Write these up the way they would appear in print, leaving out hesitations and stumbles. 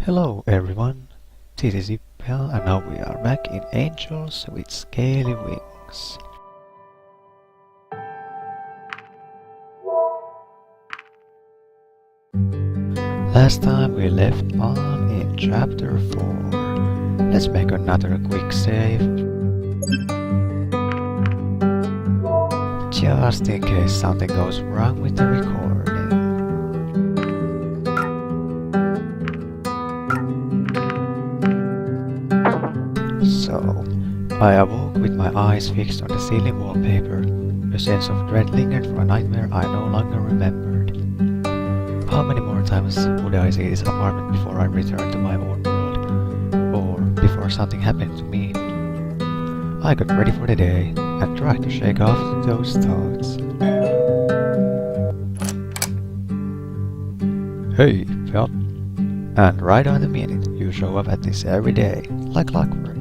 Hello everyone, this is Ippe and now we are back in Angels with Scaly Wings. Last time we left on in chapter 4. Let's make another quick save. Just in case something goes wrong with the recording. So, I awoke with my eyes fixed on the ceiling wallpaper. A sense of dread lingered for a nightmare I no longer remembered. How many more times would I see this apartment before I returned to my own world? Or before something happened to me? I got ready for the day and tried to shake off those thoughts. Hey, Phil. And right on the minute, you show up at this every day, like clockwork.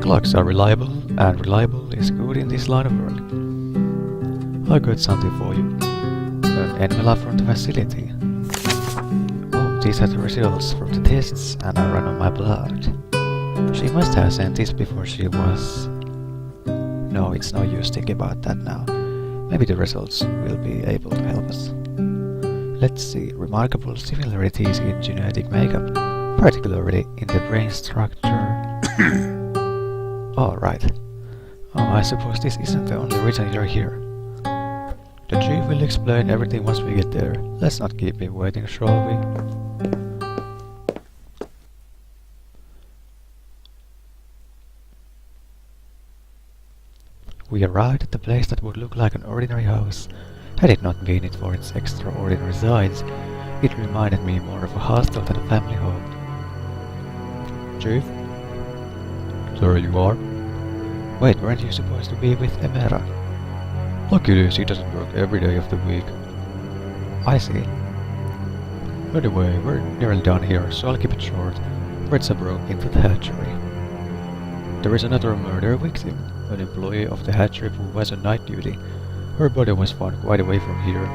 Clocks are reliable, and reliable is good in this line of work. I got something for you. An envelope from the facility. Oh, these are the results from the tests, and I ran on my blood. She must have sent this before she was... No, it's no use thinking about that now. Maybe the results will be able to help us. Let's see, remarkable similarities in genetic makeup, particularly in the brain structure. Oh, right. Oh, I suppose this isn't the only reason you're here. The chief will explain everything once we get there. Let's not keep him waiting, shall we? We arrived at the place that would look like an ordinary house. Had it not been it for its extraordinary size, it reminded me more of a hostel than a family home. Chief? There you are. Wait, weren't you supposed to be with Emera? Luckily, she doesn't work every day of the week. I see. Anyway, we're nearly done here, so I'll keep it short. Retsa broke into the hatchery. There is another murder victim, an employee of the hatchery who was on night duty. Her body was found quite away from here.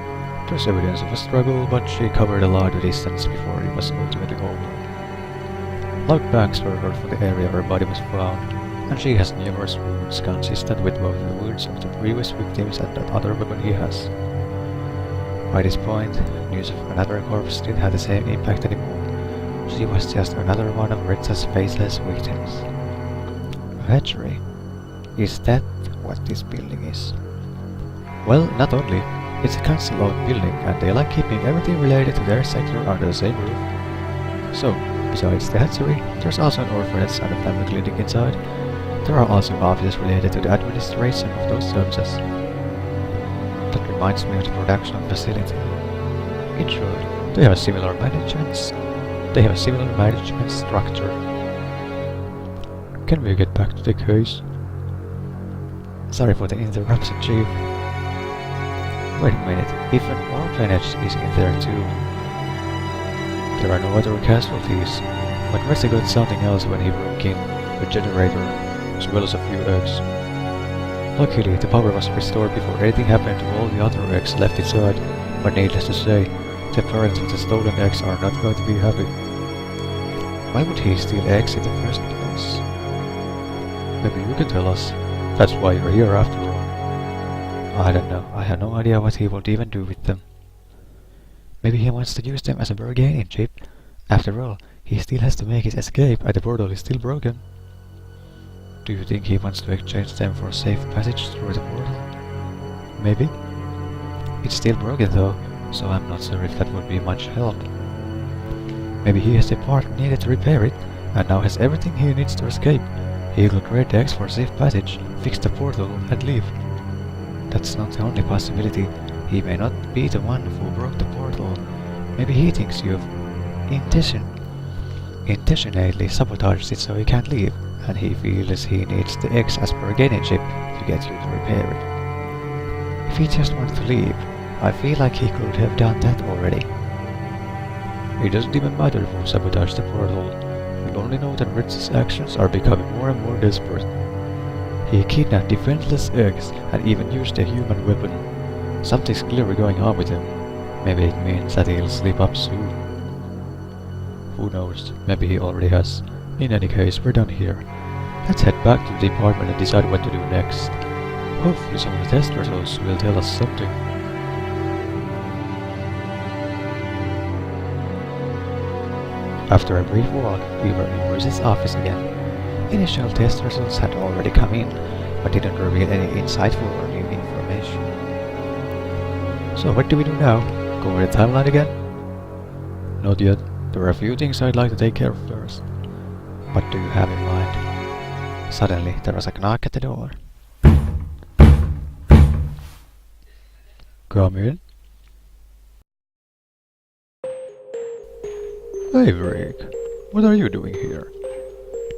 There's evidence of a struggle, but she covered a large distance before it was ultimately over. Loud bangs were heard from the area her body was found, and she has numerous wounds consistent with both the wounds of the previous victims and that other weapon he has. By this point, news of another corpse didn't have the same impact anymore. She was just another one of Retsa's faceless victims. A hatchery? Is that what this building is? Well, not only. It's a council-owned building, and they like keeping everything related to their sector under the same roof. So, besides the hatchery, there's also an orphanage and a family clinic inside. There are also offices related to the administration of those services. That reminds me of the production facility. In short, they have a similar management structure. Can we get back to the case? Sorry for the interruption, Chief. Wait a minute, if an orphanage is in there too. There are no other casualties, but Remy got something else when he broke in, a generator, as well as a few eggs. Luckily, the power was restored before anything happened to all the other eggs left inside, but needless to say, the parents of the stolen eggs are not going to be happy. Why would he steal eggs in the first place? Maybe you can tell us. That's why you're here after all. I don't know, I have no idea what he would even do with them. Maybe he wants to use them as a bargaining chip. After all, he still has to make his escape and the portal is still broken. Do you think he wants to exchange them for safe passage through the portal? Maybe. It's still broken though, so I'm not sure if that would be much help. Maybe he has the part needed to repair it, and now has everything he needs to escape. He will create the eggs for safe passage, fix the portal, and leave. That's not the only possibility. He may not be the one who broke the portal. Maybe he thinks you've intentionally sabotaged it so he can't leave, and he feels he needs the eggs as bargaining chip to get you to repair it. If he just wants to leave, I feel like he could have done that already. It doesn't even matter who sabotaged the portal. We only know that Ritz's actions are becoming more and more desperate. He kidnapped defenseless eggs and even used a human weapon. Something's clearly going on with him. Maybe it means that he'll sleep up soon. Who knows, maybe he already has. In any case, we're done here. Let's head back to the department and decide what to do next. Hopefully some of the test results will tell us something. After a brief walk, we were in Rose's office again. Initial test results had already come in, but didn't reveal any insightful or new information. So what do we do now? Go over the timeline again? Not yet. There are a few things I'd like to take care of first. What do you have in mind? Suddenly, there was a knock at the door. Come in. Hey, Rick. What are you doing here?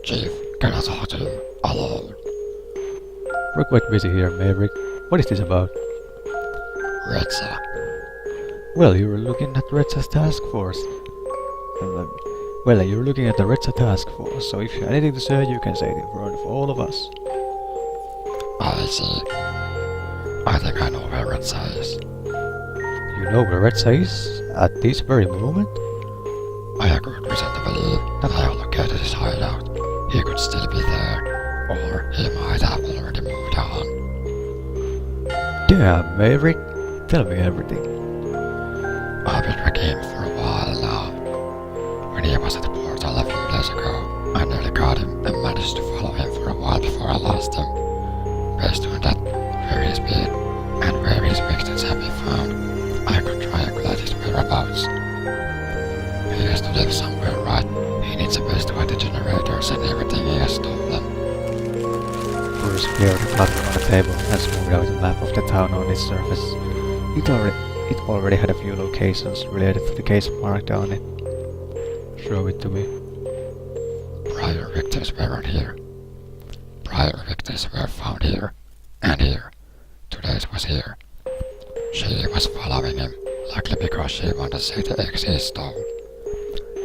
Chief, can I talk to you alone? We're quite busy here, Maverick. What is this about? Retsa. Well, you're looking at Retsa's task force. You're looking at the Retsa task force, so if you have anything to say, you can say it in front of all of us. I see. I think I know where Retsa is. You know where Retsa is? At this very moment? I have good reason to believe that I have located his hideout. He could still be there, or he might have already moved on. Damn, Maverick. Tell me everything. I've been tracking him for a while now. When he was at the portal a few days ago, I nearly got him and managed to follow him for a while before I lost him. Based on that, where he's been, and where his victims have been found, I could triangulate his whereabouts. He has to live somewhere, right? He needs a place to hide the generators and everything he has stolen. Bruce cleared the clutter on the table and smoothed out a map of the town on its surface. It already had a few locations related to the case marked on it. Show it to me. Prior victims weren't here. Prior victims were found here, and here. Today's was here. She was following him, likely because she wanted to see the eggs he stole.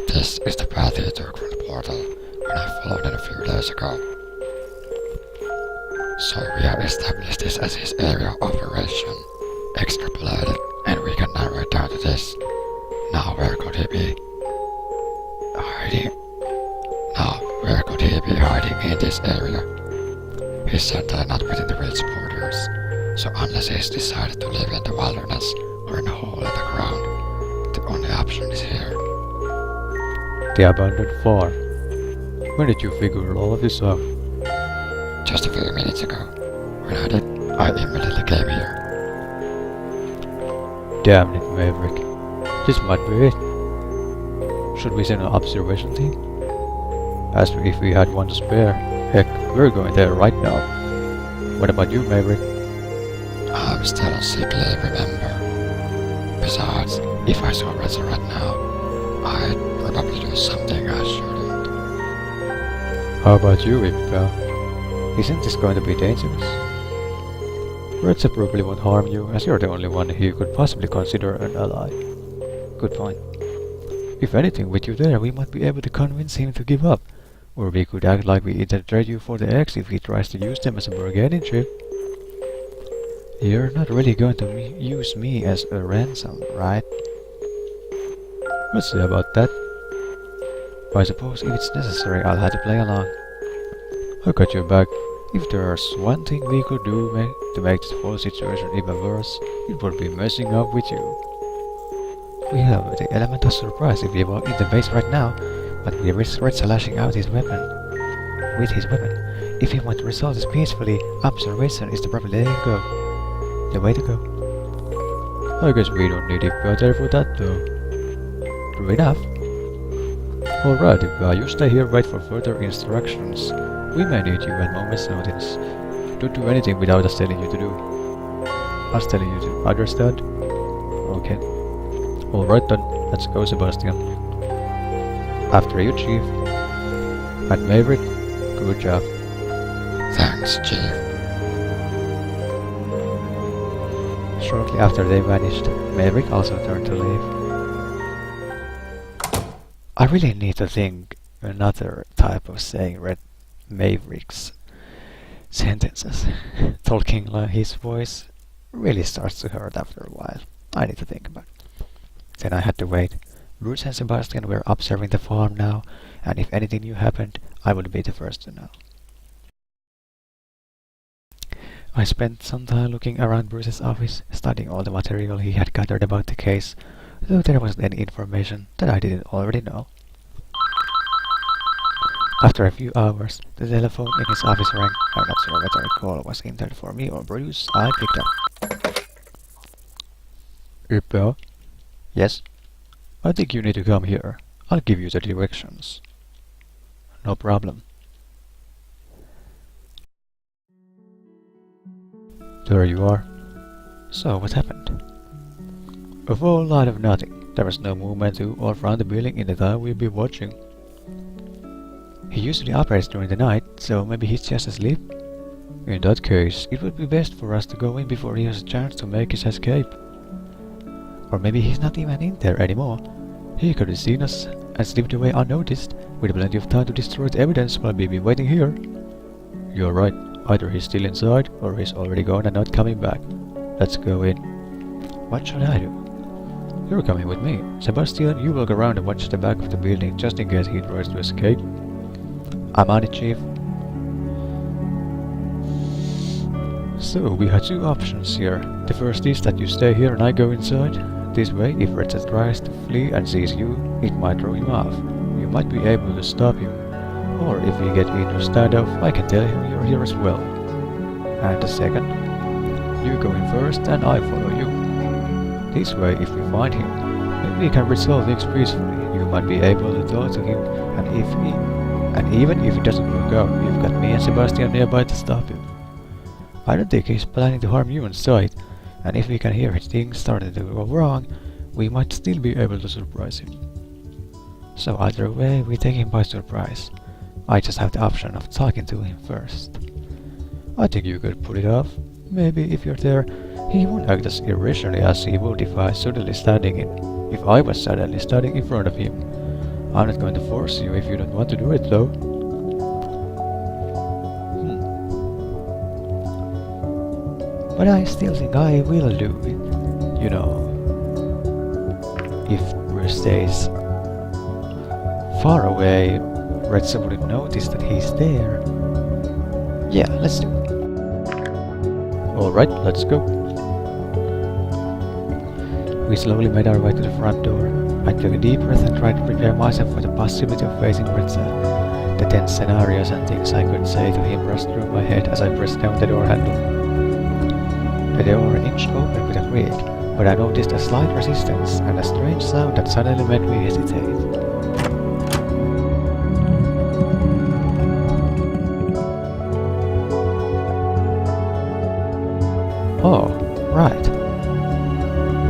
This is the path he took from the portal when I followed him a few days ago. So we have established this as his area of operation, extrapolated, and we can narrow it down to this. Now where could he be? Hiding. Now where could he be hiding in this area? He's certainly not within the village borders, so unless he's decided to live in the wilderness or in a hole in the ground, the only option is here. The abandoned farm. When did you figure all of this out? Just a few minutes ago. When I did, I immediately came here. Damn it, Maverick. This might be it. Should we send an observation team? As if we had one to spare. Heck, we're going there right now. What about you, Maverick? I'm still on sick leave, remember? Besides, if I saw Retsa right now, I'd probably do something I shouldn't. How about you, Ippe? Isn't this going to be dangerous? Retsa probably won't harm you, as you're the only one he could possibly consider an ally. Good point. If anything, with you there, we might be able to convince him to give up. Or we could act like we intend to trade you for the eggs if he tries to use them as a bargaining chip. You're not really going to use me as a ransom, right? Let's see about that. I suppose if it's necessary, I'll have to play along. I got your back. If there's one thing we could do to make this whole situation even worse, it would be messing up with you. We have the element of surprise if we walk in the base right now, but we risk Retsa lashing out his weapon. With his weapon. If we want to resolve this peacefully, observation is the proper way to go. The way to go. I guess we don't need Ippe there for that though. True enough. Alright, Ippe, you stay here, wait for further instructions. We may need you at moment's notice. Don't do anything without us telling you to do. Us telling you to understand? Okay. Alright then, let's go, Sebastian. After you, Chief. And Maverick, good job. Thanks, Chief. Shortly after they vanished, Maverick also turned to leave. I really need to think another type of saying read Maverick's sentences. Talking like his voice really starts to hurt after a while. I need to think about it. Then I had to wait. Bruce and Sebastian were observing the farm now, and if anything new happened, I would be the first to know. I spent some time looking around Bruce's office, studying all the material he had gathered about the case, though there wasn't any information that I didn't already know. After a few hours, the telephone in his office rang. I'm not sure whether a call was intended for me or Bruce. I picked up. Ippe? Yes? I think you need to come here. I'll give you the directions. No problem. There you are. So, what happened? A whole lot of nothing. There was no movement to or from the building in the time we'll be watching. He usually operates during the night, so maybe he's just asleep? In that case, it would be best for us to go in before he has a chance to make his escape. Or maybe he's not even in there anymore. He could have seen us and slipped away unnoticed, with plenty of time to destroy the evidence while we've been waiting here. You're right. Either he's still inside, or he's already gone and not coming back. Let's go in. What should I do? You're coming with me. Sebastian, you walk around and watch the back of the building just in case he tries to escape. I'm on it, Chief. So, we had two options here. The first is that you stay here and I go inside. This way, if Richard tries to flee and sees you, it might throw him off. You might be able to stop him. Or if we get into a standoff, I can tell him you're here as well. And the second, you go in first and I follow you. This way, if we find him, we can resolve things peacefully. You might be able to talk to him, and even if it doesn't work out, you've got me and Sebastian nearby to stop him. I don't think he's planning to harm you on sight, and if we can hear his things starting to go wrong, we might still be able to surprise him. So either way, we take him by surprise. I just have the option of talking to him first. I think you could pull it off. Maybe if you're there, he won't act as irrationally as he would if I was suddenly standing in front of him. I'm not going to force you if you don't want to do it, though. But I still think I will do it. You know, if Bruce stays far away, Red wouldn't notice that he's there. Yeah, let's do it. Alright, let's go. We slowly made our way to the front door. I took a deep breath and tried to prepare myself for the possibility of facing Red. The tense scenarios and things I could say to him rushed through my head as I pressed down the door handle. The door inched open with a creak, but I noticed a slight resistance and a strange sound that suddenly made me hesitate. Oh, right.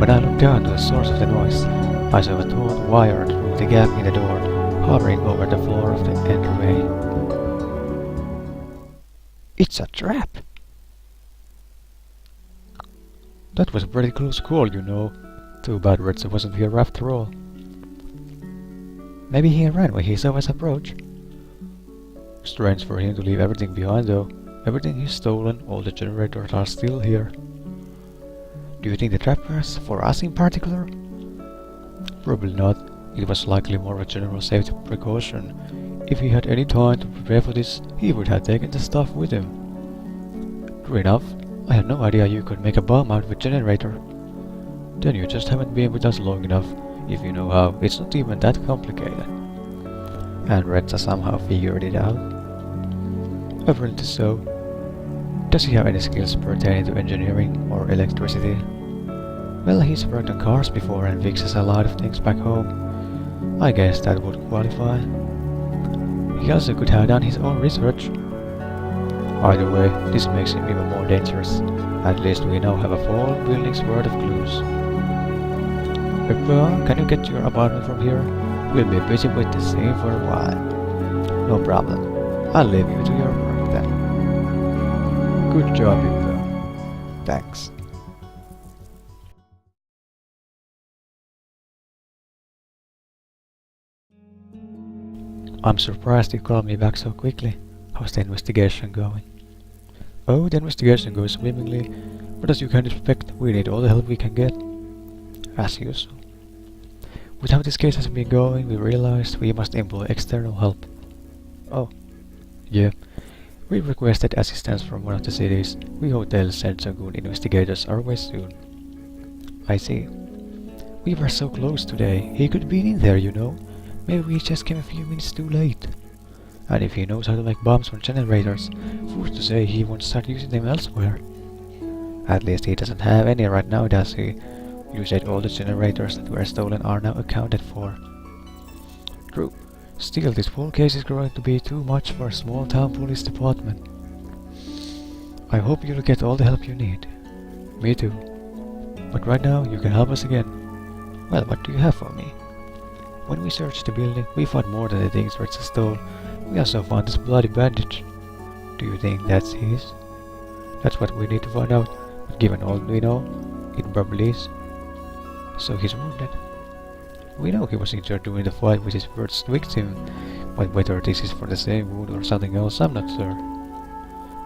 When I looked down to the source of the noise, I saw a taut wire through the gap in the door, hovering over the floor of the entryway. It's a trap! That was a pretty close call, you know. Too bad Red wasn't here after all. Maybe he ran when he saw us approach. Strange for him to leave everything behind, though. Everything he's stolen, all the generators are still here. Do you think the trap was for us in particular? Probably not. It was likely more of a general safety precaution. If he had any time to prepare for this, he would have taken the stuff with him. True enough, I had no idea you could make a bomb out of a generator. Then you just haven't been with us long enough. If you know how, it's not even that complicated. And Retsa somehow figured it out. Apparently so. Does he have any skills pertaining to engineering or electricity? Well, he's worked on cars before and fixes a lot of things back home. I guess that would qualify. He also could have done his own research. Either way, this makes him even more dangerous. At least we now have a full building's worth of clues. Ippe, can you get to your apartment from here? We'll be busy with this scene for a while. No problem. I'll leave you to your work then. Good job, Ippe. Thanks. I'm surprised you called me back so quickly. How's the investigation going? Oh, the investigation goes swimmingly, but as you can expect, we need all the help we can get. As usual. With how this case has been going, we realized we must employ external help. Oh, yeah. We requested assistance from one of the cities. We hope they'll send some good investigators our way soon. I see. We were so close today. He could be in there, you know. Maybe we just came a few minutes too late. And if he knows how to make bombs from generators, who's to say he won't start using them elsewhere? At least he doesn't have any right now, does he? You said all the generators that were stolen are now accounted for. True. Still, this whole case is growing to be too much for a small town police department. I hope you'll get all the help you need. Me too. But right now, you can help us again. Well, what do you have for me? When we searched the building, we found more than the things Rexa stole. We also found this bloody bandage. Do you think that's his? That's what we need to find out, but given all we know, it probably is. So he's wounded. We know he was injured during the fight with his first victim, but whether this is for the same wound or something else, I'm not sure.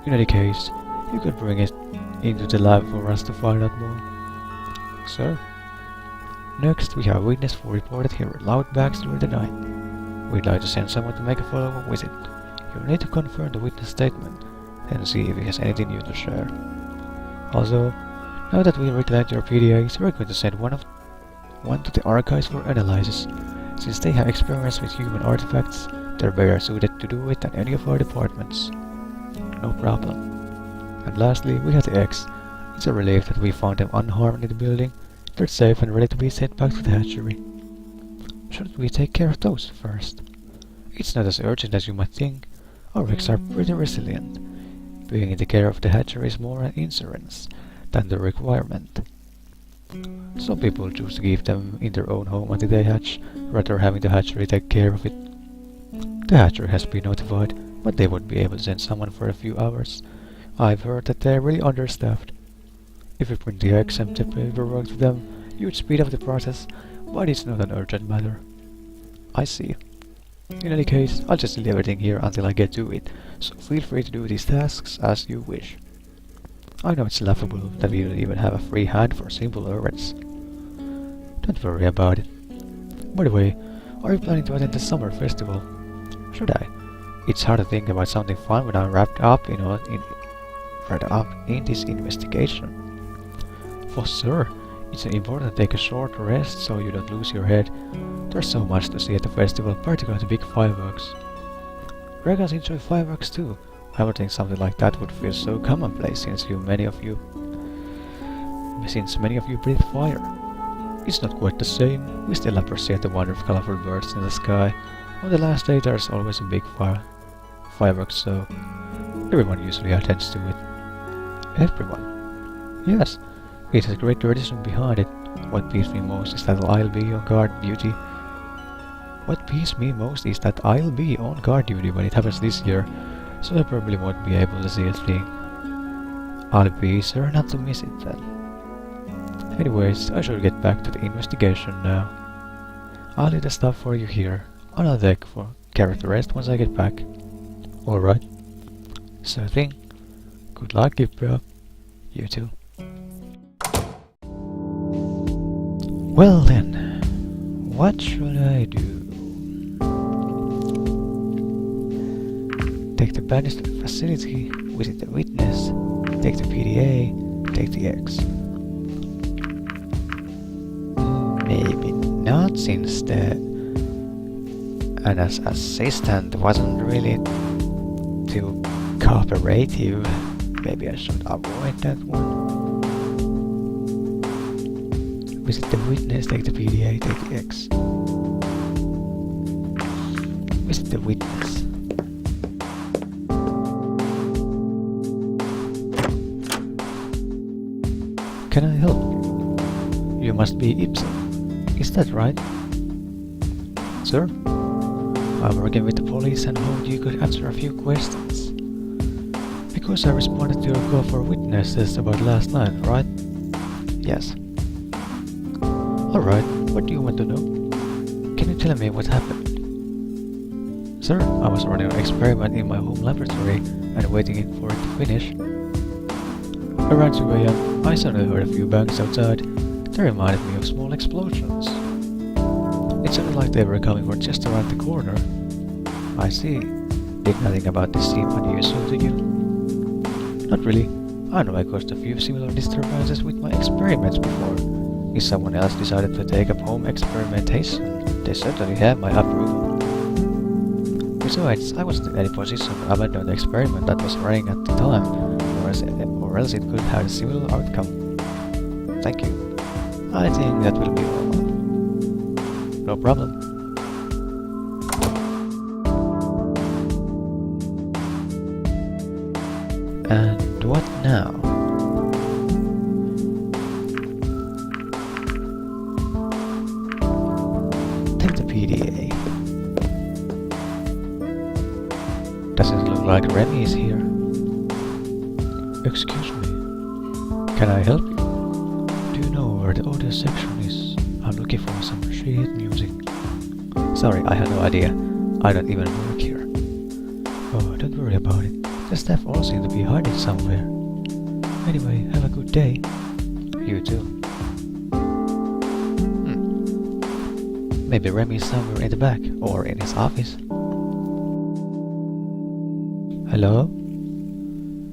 In any case, you could bring it into the lab for us to find out more. Sir? Next, we have a witness who reported hearing loud bangs during the night. We'd like to send someone to make a follow-up visit. You'll need to confirm the witness statement, and see if he has anything new to share. Also, now that we reclaimed your PDAs, we're going to send one to the archives for analysis. Since they have experience with human artifacts, they're better suited to do it than any of our departments. No problem. And lastly, we have the eggs. It's a relief that we found them unharmed in the building. They're safe and ready to be sent back to the hatchery. Shouldn't we take care of those first? It's not as urgent as you might think. Our eggs are pretty resilient. Being in the care of the hatchery is more an insurance than the requirement. Some people choose to keep them in their own home until they hatch, rather having the hatchery take care of it. The hatchery has been notified, but they won't be able to send someone for a few hours. I've heard that they're really understaffed. If you print the eggs and the paperwork to them, you'd speed up the process, but it's not an urgent matter. I see. In any case, I'll just leave everything here until I get to it, so feel free to do these tasks as you wish. I know it's laughable that we don't even have a free hand for simple errands. Don't worry about it. By the way, are you planning to attend the summer festival? Should I? It's hard to think about something fun when I'm wrapped up in this investigation. For sure, it's important to take a short rest so you don't lose your head. There's so much to see at the festival, particularly the big fireworks. Dragons enjoy fireworks too. I would think something like that would feel so commonplace since many of you breathe fire. It's not quite the same. We still appreciate the wonder of colorful birds in the sky. On the last day there's always a big fireworks, so everyone usually attends to it. Everyone? Yes, it has a great tradition behind it. What pleases me most is that I'll be on guard duty. What pleases me most is that I'll be on guard duty when it happens this year, so I probably won't be able to see a thing. I'll be sure not to miss it then. Anyways, I should get back to the investigation now. I'll leave the stuff for you here, on a deck for character rest once I get back. Alright. So thing. Good luck, Ippe. You too. Well then, what should I do? Take the bandage to the facility, visit the witness, take the PDA, take the X. Maybe not, since the assistant wasn't really too cooperative. Maybe I should avoid that one. Visit the witness, take the PDA, take the X. Visit the witness. Can I help you? You must be Ippe. Is that right? Sir? I'm working with the police and hoped you could answer a few questions. Because I responded to your call for witnesses about last night, right? Yes. Alright, what do you want to know? Can you tell me what happened? Sir, I was running an experiment in my home laboratory and waiting for it to finish. Around 2 AM, I suddenly heard a few bangs outside. They reminded me of small explosions. sounded like they were coming from just around the corner. I see. Did nothing about this seem unusual to you? Not really. I know I caused a few similar disturbances with my experiments before. If someone else decided to take up home experimentation, they certainly have my approval. Besides, I wasn't in any position to abandon the experiment that was running at the time, or else it could have a similar outcome. Thank you. I think that will be all. No problem. And what now? Take the PDA. Doesn't look like Remy is here. Excuse me. Can I help you? Do you know where the audio section is? I'm looking for some sheet music. Sorry, I have no idea. I don't even work here. Oh, don't worry about it. The staff all seem to be hiding somewhere. Anyway, have a good day. You too. Maybe Remy is somewhere in the back, or in his office. Hello?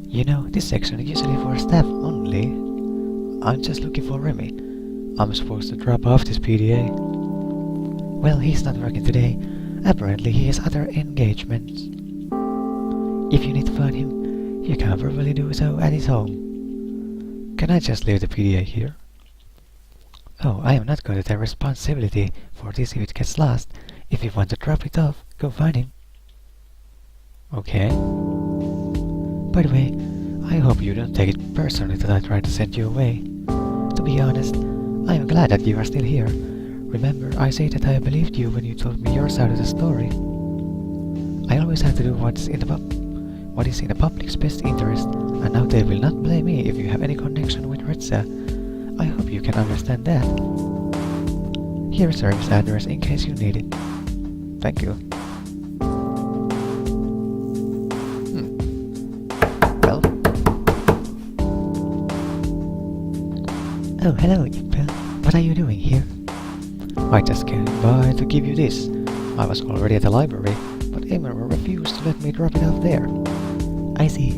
You know, this section is usually for staff only. I'm just looking for Remy. I'm supposed to drop off this PDA. Well, he's not working today. Apparently he has other engagements. If you need to find him, you can probably do so at his home. Can I just leave the PDA here? Oh, I am not going to take responsibility for this if it gets lost. If you want to drop it off, go find him. Okay. By the way, I hope you don't take it personally that I tried to send you away. To be honest, I am glad that you are still here. Remember, I said that I believed you when you told me your side of the story. I always have to do what is in the public's best interest, and now they will not blame me if you have any connection with Retsa. I hope you can understand that. Here is Remy's address in case you need it. Thank you. Well. Oh, hello, Ippe. What are you doing here? I just came by to give you this. I was already at the library, but Emma refused to let me drop it off there. I see.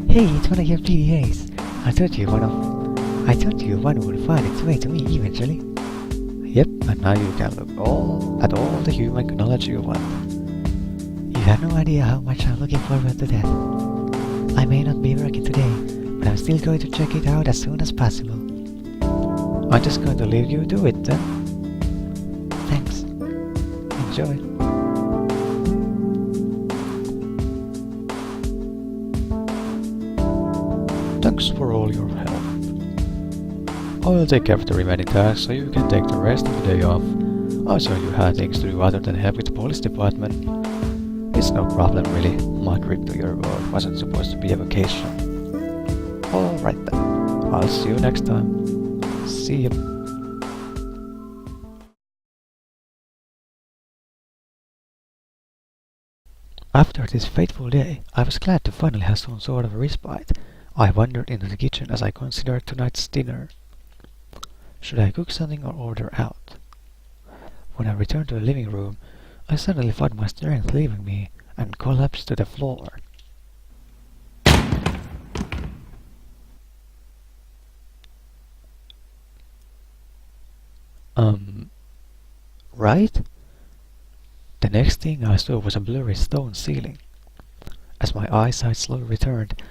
Hey, it's one of your PDAs. I thought you one would find its way to me eventually. Yep, and now you can look at all the human knowledge you want. You have no idea how much I'm looking forward to that. I may not be working today, but I'm still going to check it out as soon as possible. I'm just going to leave you to it then. Thanks. Enjoy. Thanks for all your help. I'll take care of the remaining tasks so you can take the rest of the day off. I saw you had things to do other than help with the police department. It's no problem really. My trip to your world wasn't supposed to be a vacation. Alright then. I'll see you next time. See you. After this fateful day, I was glad to finally have some sort of respite. I wandered into the kitchen as I considered tonight's dinner. Should I cook something or order out? When I returned to the living room, I suddenly felt my strength leaving me and collapsed to the floor. Right? The next thing I saw was a blurry stone ceiling. As my eyesight slowly returned,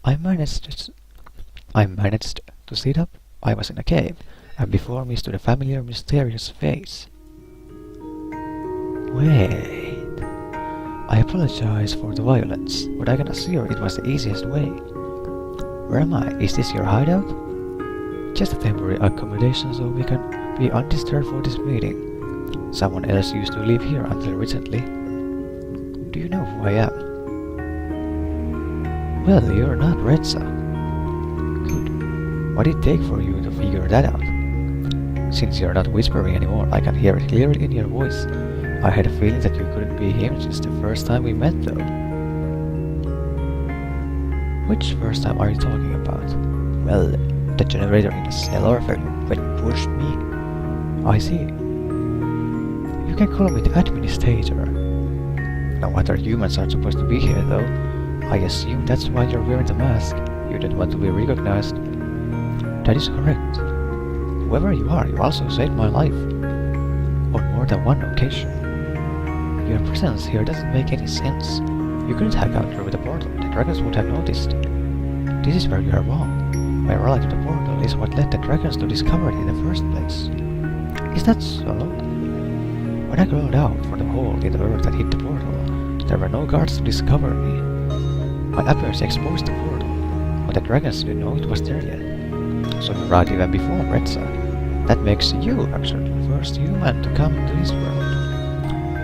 I managed to sit up. I was in a cave, and before me stood a familiar, mysterious face. Wait. I apologize for the violence, but I can assure it was the easiest way. Where am I? Is this your hideout? Just a temporary accommodation so we can be undisturbed for this meeting. Someone else used to live here until recently. Do you know who I am? Well, you're not Retsa. Good. What did it take for you to figure that out? Since you're not whispering anymore, I can hear it clearly in your voice. I had a feeling that you couldn't be him since the first time we met, though. Which first time are you talking about? Well, the generator in the cellar when pushed me. I see. You can call me the administrator. No other humans are supposed to be here, though. I assume that's why you're wearing the mask. You don't want to be recognized. That is correct. Whoever you are, you also saved my life. On more than one occasion. Your presence here doesn't make any sense. You couldn't have gone through the portal. The dragons would have noticed. This is where you are wrong. My relic to the portal is what led the dragons to discover it in the first place. Is that so? When I crawled out for the hole in the earth that hit the portal, there were no guards to discover me. My appearance exposed the portal, but the dragons didn't know it was there yet. So you arrived even before Retsa. That makes you actually the first human to come to this world.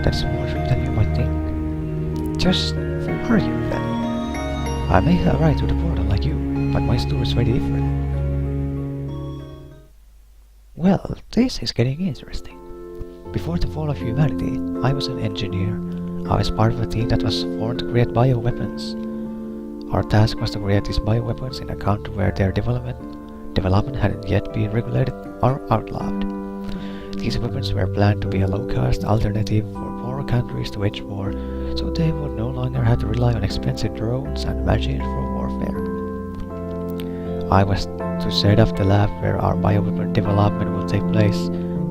That's more true than you might think. Just who are you then? I may have right to the portal like you, but my story is very different. Well, this is getting interesting. Before the fall of humanity, I was an engineer. I was part of a team that was formed to create bioweapons. Our task was to create these bioweapons in a country where their development hadn't yet been regulated or outlawed. These weapons were planned to be a low-cost alternative for poorer countries to wage war, so they would no longer have to rely on expensive drones and machines for warfare. I was to set up the lab where our bioweapon development would take place.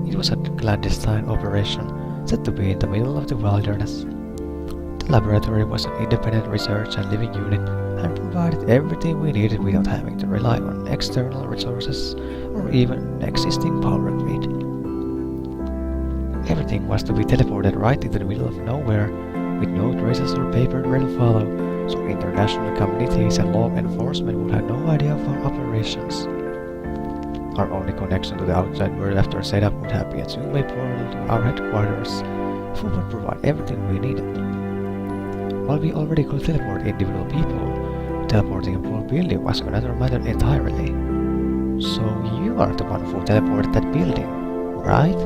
It was a clandestine operation, set to be in the middle of the wilderness. The laboratory was an independent research and living unit and provided everything we needed without having to rely on external resources or even an existing power grid. Everything was to be teleported right into the middle of nowhere, with no traces or paper trail to follow, so international communities and law enforcement would have no idea of our operations. Our only connection to the outside world after setup would have been a two-way portal to our headquarters, who would provide everything we needed. While we already could teleport individual people, teleporting a whole building was another matter entirely. So you are the one who teleported that building, right?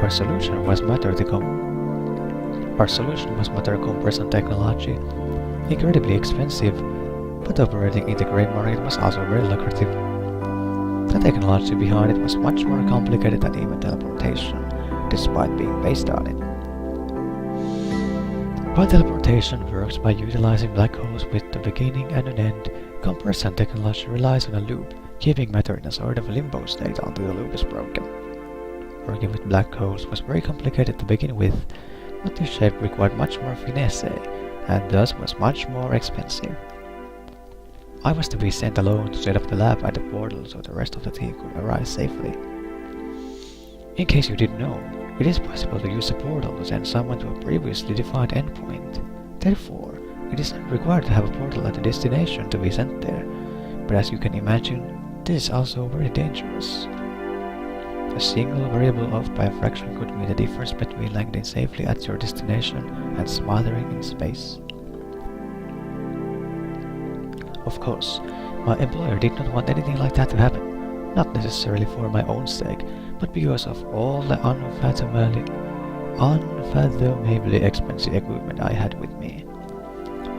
Our solution was matter compression technology, incredibly expensive, but operating in the grey market was also very lucrative. The technology behind it was much more complicated than even teleportation, despite being based on it. While teleportation works by utilizing black holes with a beginning and an end, compression technology relies on a loop, keeping matter in a sort of limbo state until the loop is broken. Working with black holes was very complicated to begin with, but the shape required much more finesse, and thus was much more expensive. I was to be sent alone to set up the lab at the portal so the rest of the team could arrive safely. In case you didn't know, it is possible to use a portal to send someone to a previously defined endpoint. Therefore, it is not required to have a portal at the destination to be sent there, but as you can imagine, this is also very dangerous. A single variable off by a fraction could mean the difference between landing safely at your destination and smothering in space. Of course, my employer did not want anything like that to happen, not necessarily for my own sake, but because of all the unfathomably expensive equipment I had with me.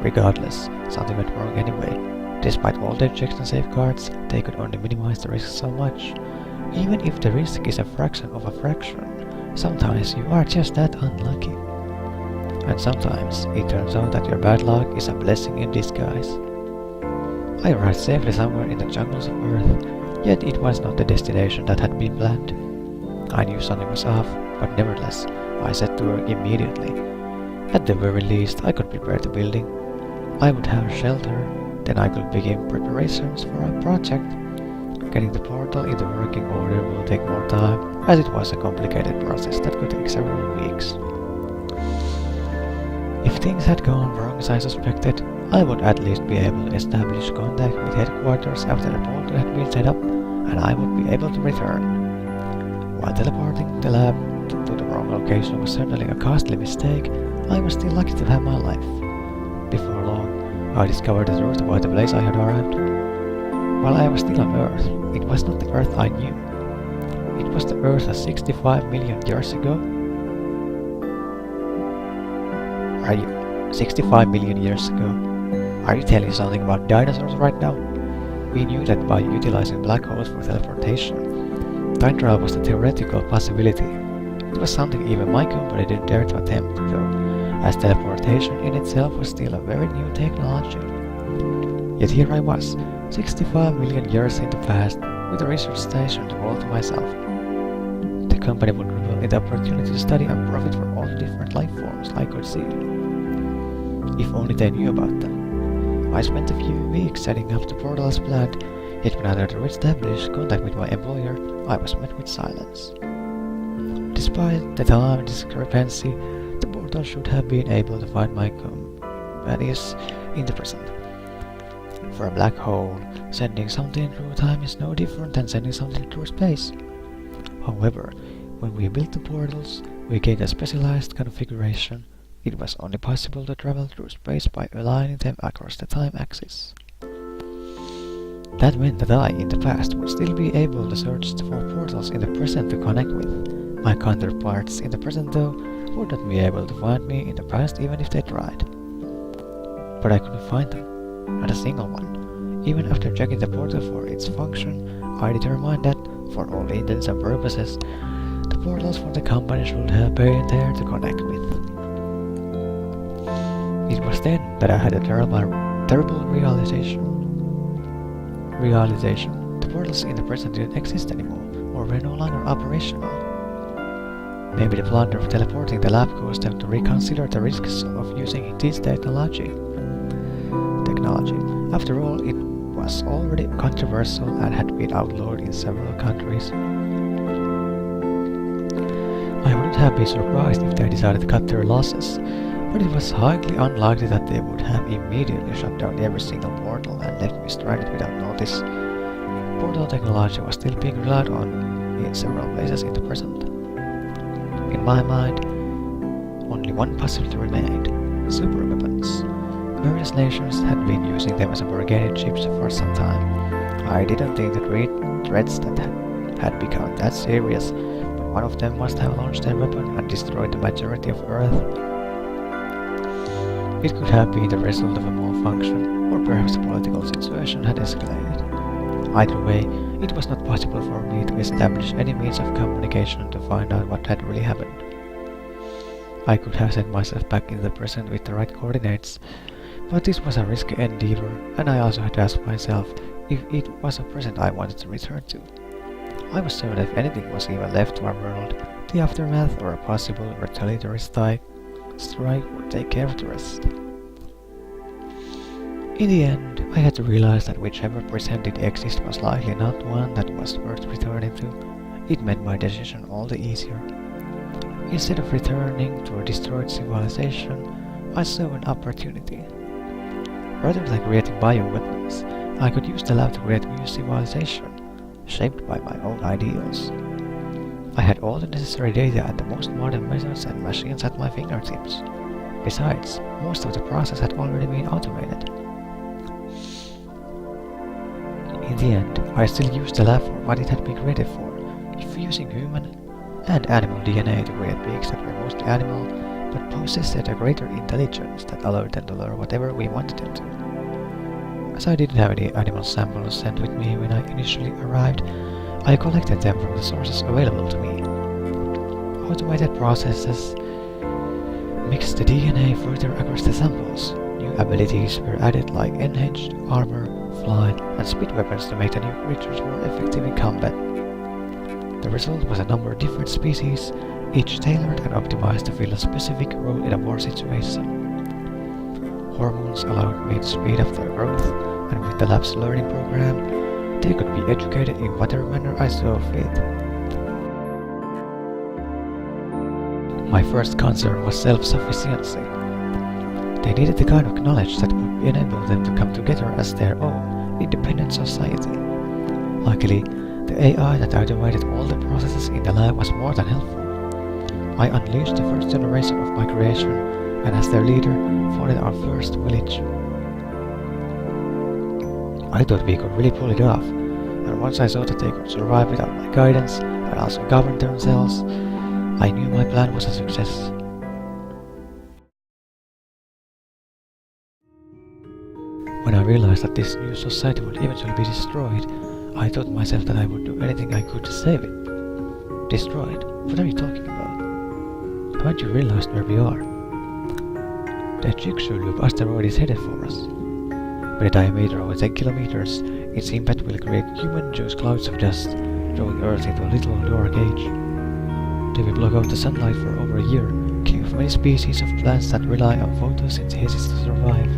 Regardless, something went wrong anyway. Despite all the checks and safeguards, they could only minimize the risk so much. Even if the risk is a fraction of a fraction, sometimes you are just that unlucky. And sometimes it turns out that your bad luck is a blessing in disguise. I arrived safely somewhere in the jungles of Earth, yet it was not the destination that had been planned. I knew something was off, but nevertheless, I set to work immediately. At the very least, I could prepare the building. I would have shelter, then I could begin preparations for a project. Getting the portal into working order will take more time, as it was a complicated process that could take several weeks. If things had gone wrong as I suspected, I would at least be able to establish contact with headquarters after the portal had been set up, and I would be able to return. While teleporting the lab to the wrong location was certainly a costly mistake, I was still lucky to have my life. Before long, I discovered the truth about the place I had arrived. While I was still on Earth, it was not the Earth I knew. It was the Earth of 65 million years ago. Are you 65 million years ago? Are you telling something about dinosaurs right now? We knew that by utilizing black holes for teleportation, time travel was a theoretical possibility. It was something even my company didn't dare to attempt, though, as teleportation in itself was still a very new technology. Yet here I was, 65 million years in the past, with a research station all to myself. The company would reveal me the opportunity to study and profit from all the different life forms I could see. If only they knew about them. I spent a few weeks setting up the portal as planned, yet when I tried to establish contact with my employer, I was met with silence. Despite the time discrepancy, the portal should have been able to find my companions in the present. For a black hole, sending something through time is no different than sending something through space. However, when we built the portals, we gained a specialized configuration. It was only possible to travel through space by aligning them across the time axis. That meant that I, in the past, would still be able to search for portals in the present to connect with. My counterparts in the present, though, would not be able to find me in the past even if they tried. But I couldn't find them, not a single one. Even after checking the portal for its function, I determined that, for all intents and purposes, the portals for the company should have been there to connect with. It was then that I had a terrible realization. The portals in the present didn't exist anymore, or were no longer operational. Maybe the blunder of teleporting the lab caused them to reconsider the risks of using this technology. After all, it was already controversial and had been outlawed in several countries. I wouldn't have been surprised if they decided to cut their losses, but it was highly unlikely that they would have immediately shut down every single portal and left me stranded without notice. Portal technology was still being relied on in several places in the present. In my mind, only one possibility remained: super weapons. Various nations had been using them as bargaining chips for some time. I didn't think the threats that had become that serious, but one of them must have launched their weapon and destroyed the majority of Earth. It could have been the result of a malfunction, or perhaps the political situation had escalated. Either way, it was not possible for me to establish any means of communication to find out what had really happened. I could have sent myself back in the present with the right coordinates, but this was a risky endeavor, and I also had to ask myself if it was a present I wanted to return to. I was certain if anything was even left to our world, the aftermath or a possible retaliatory strike would take care of the rest. In the end, I had to realize that whichever present did exist was likely not one that was worth returning to. It made my decision all the easier. Instead of returning to a destroyed civilization, I saw an opportunity. Rather than creating bioweapons, I could use the lab to create a new civilization, shaped by my own ideals. I had all the necessary data and the most modern methods and machines at my fingertips. Besides, most of the process had already been automated. In the end, I still used the lab for what it had been created for, fusing human and animal DNA to create beings that were mostly animal, but possessed a greater intelligence that allowed them to learn whatever we wanted them to. As I didn't have any animal samples sent with me when I initially arrived, I collected them from the sources available to me. Automated processes mixed the DNA further across the samples. New abilities were added like enhanced armor, flight, and speed weapons to make the new creatures more effective in combat. The result was a number of different species, each tailored and optimized to fill a specific role in a war situation. Hormones allowed me to speed up their growth, and with the lab's learning program, they could be educated in whatever manner I saw fit. My first concern was self-sufficiency. They needed the kind of knowledge that would enable them to come together as their own, independent society. Luckily, the AI that automated all the processes in the lab was more than helpful. I unleashed the first generation of my creation, and as their leader, founded our first village. I thought we could really pull it off, and once I saw that they could survive without my guidance and also govern themselves, I knew my plan was a success. When I realized that this new society would eventually be destroyed, I thought to myself that I would do anything I could to save it. Destroyed? What are you talking about? Haven't you realized where we are? The Jigsaw Loop asteroid is headed for us. With a diameter of 10 kilometers, its impact will create humongous clouds of dust, throwing Earth into a little dark age. They will block out the sunlight for over a year, killing off many species of plants that rely on photosynthesis to survive.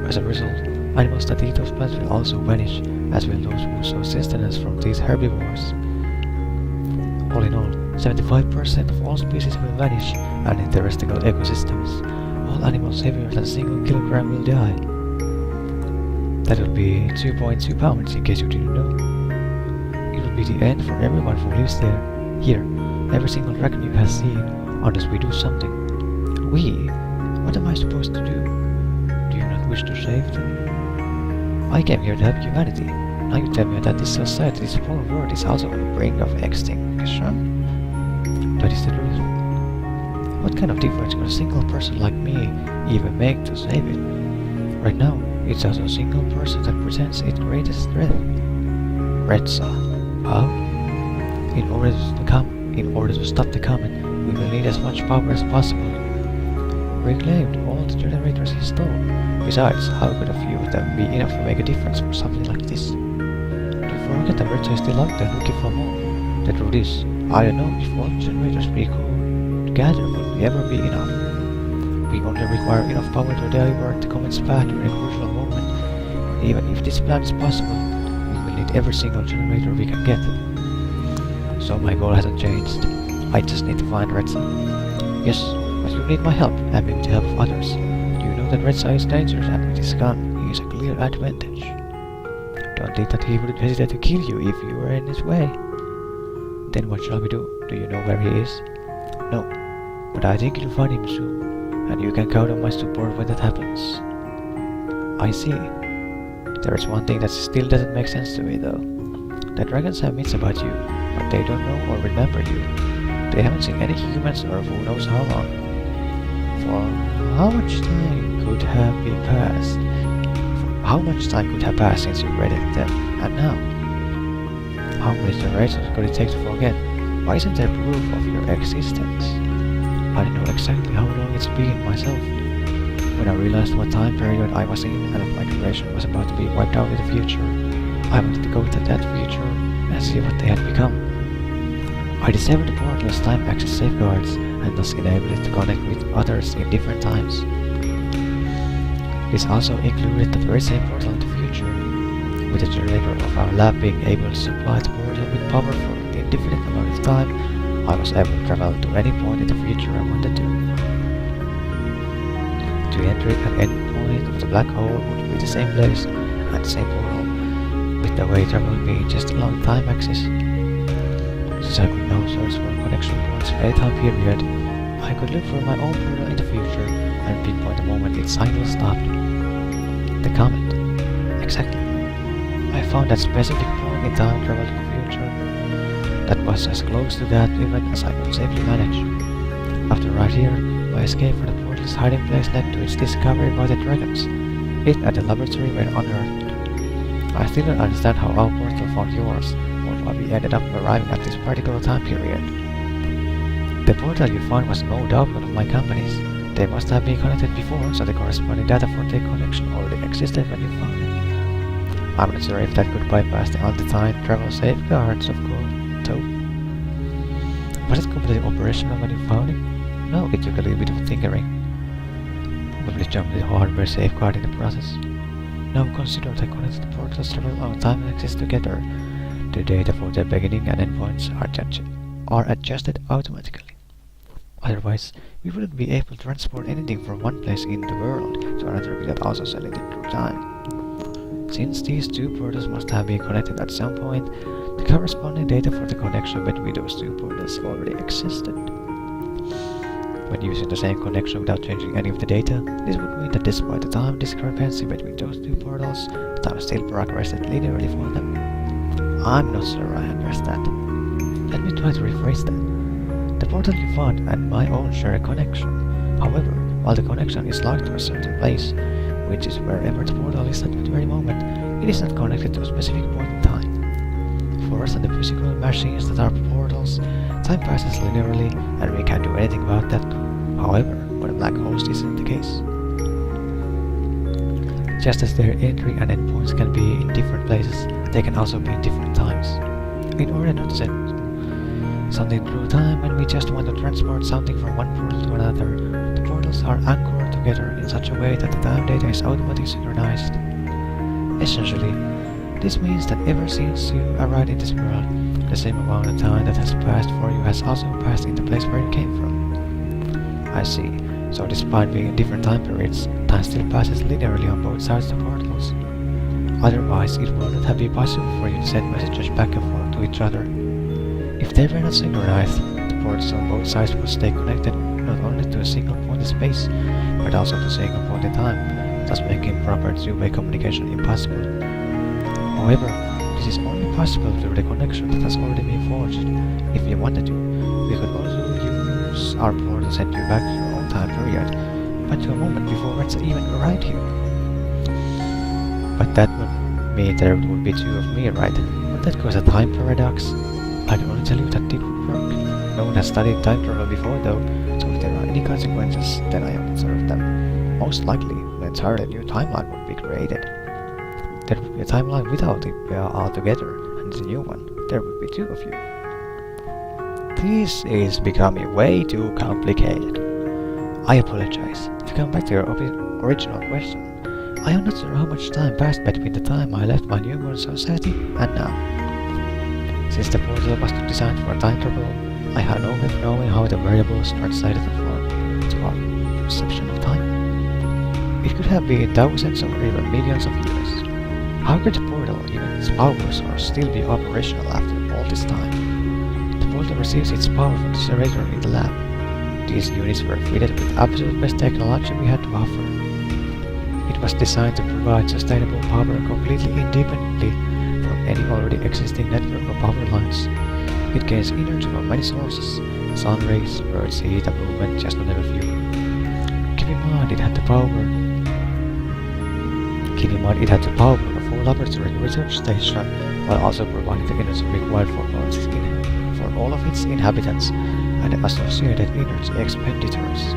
As a result, animals that eat those plants will also vanish, as will those who source sustenance from these herbivores. All in all, 75% of all species will vanish, and in terrestrial ecosystems, all animals heavier than a single kilogram will die. That will be 2.2 pounds, in case you didn't know. It will be the end for everyone who lives there. Here, every single dragon you have seen, unless we do something. We? What am I supposed to do? Do you not wish to save them? I came here to help humanity. Now you tell me that this society, this whole world is also on the brink of extinction? That is the truth. What kind of difference could a single person like me even make to save it? Right now, it's also a single person that presents its greatest threat. Redsa. How? In order to stop the comet, we will need as much power as possible. Reclaimed all the generators installed. Besides, how could a few of them be enough to make a difference for something like this? Don't forget that Redsa is still out there looking for more. The truth is, I don't know if all the generators we could together would ever be enough. We only require enough power to divert the comet's path during a crucial moment. Even if this plan is possible, we will need every single generator we can get. So my goal hasn't changed. I just need to find Redsa. Yes, but you need my help, and maybe the help of others. You know that Redsa is dangerous, and with his gun, he is a clear advantage. Don't think that he would hesitate to kill you if you were in his way. Then what shall we do? Do you know where he is? No, but I think you'll find him soon, and you can count on my support when that happens. I see. There is one thing that still doesn't make sense to me, though. The dragons have myths about you, but they don't know or remember you. They haven't seen any humans or who knows how long. For how much time could have been passed? How much time could have passed since you read it then, and now? How many generations could it take to forget? Why isn't there proof of your existence? I don't know exactly how long it's been myself. When I realized what time period I was in and that my creation was about to be wiped out in the future, I wanted to go to that future and see what they had become. I disabled the portal's time access safeguards and thus enabled it to connect with others in different times. This also included the very same portal in the future, with the generator of our lab being able to supply the portal with power for an indefinite amount of time. I was able to travel to any point in the future I wanted to. To enter an end point of the black hole would be the same place and the same portal, with the way travel being just a long time axis. Since I could now search for connection points for any time period, I could look for my own portal in the future and pinpoint the moment its cycle stopped. The comet. Exactly. I found that specific point in time travel to the future. That was as close to that event as I could safely manage. After right here, my escape from the portal's hiding place led to its discovery by the dragons. It and the laboratory were unearthed. I still don't understand how our portal found yours, or why we ended up arriving at this particular time period. The portal you found was no doubt one of my company's. They must have been connected before, so the corresponding data for their connection already existed when you found it. I'm not sure if that could bypass the anti-time travel safeguards, of course, though. Was it completely operational when you found it? No, it took a little bit of tinkering. Probably jumped the hardware safeguard in the process. Now consider that connected portals travel long time and exist together. The data for their beginning and endpoints are adjusted automatically. Otherwise, we wouldn't be able to transport anything from one place in the world to another without also selling it through time. Since these two portals must have been connected at some point, the corresponding data for the connection between those two portals already existed. When using the same connection without changing any of the data, this would mean that despite the time discrepancy between those two portals, time still progressed linearly for them. I'm not sure I understand. Let me try to rephrase that. The portal you found and my own share a connection. However, while the connection is locked to a certain place, which is wherever the portal is at the very moment, it is not connected to a specific point in time. For us and the physical machines that are portals, time passes linearly and we can't do anything this isn't the case. Just as their entry and endpoints can be in different places, they can also be in different times. In order not to send something through time when we just want to transport something from one portal to another, the portals are anchored together in such a way that the time data is automatically synchronized. Essentially, this means that ever since you arrived in this world, the same amount of time that has passed for you has also passed in the place where you came from. I see. So despite being in different time periods, time still passes linearly on both sides of the portals. Otherwise, it would not have been possible for you to send messages back and forth to each other. If they were not synchronized, the portals on both sides would stay connected not only to a single point in space, but also to a single point in time, thus making proper two-way communication impossible. However, this is only possible through the connection that has already been forged. If we wanted to, we could also use our portal to send you back to your own time period, but to a moment before Retsa even arrived here. But that would mean there would be two of me, right? Would that cause a time paradox? I can only tell you that it would work. No one has studied time travel before though, so if there are any consequences, then I am concerned of them. Most likely, an entirely new timeline would be created. There would be a timeline without Ippe altogether, and in the new one, there would be two of you. This is becoming way too complicated. I apologize. To come back to your original question, I am not sure how much time passed between the time I left my newborn society and now. Since the portal was not designed for time travel, I had no way of knowing how the variables translated the form to our perception of time. It could have been thousands or even millions of years. How could the portal, even its powers, or still be operational after all this time? The portal receives its power from the generator in the lab. These units were fitted with absolute best technology we had to offer. It was designed to provide sustainable power completely independently from any already existing network of power lines. It gains energy from many sources: sun rays, earth's heat and movement, just to name a few. Keep in mind it had the power a full laboratory research station, while also providing the energy required for all of its inhabitants and the associated energy expenditures.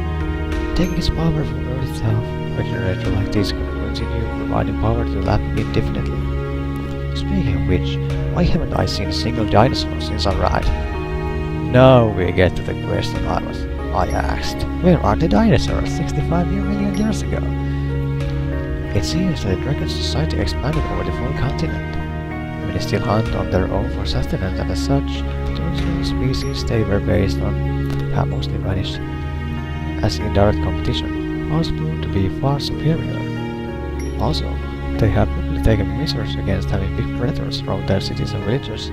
Taking its power from Earth itself, a generator like this could continue providing power to the lab indefinitely. Speaking of which, why haven't I seen a single dinosaur since I arrived? Now we get to the question I asked. Where are the dinosaurs 65 million years ago? It seems that the Dragon Society expanded over the full continent. Many still hunt on their own for sustenance, and as such, the original species they were based on have mostly vanished. As in direct competition, ours proved to be far superior. Also, they have quickly taken measures against having big predators around their cities and villages.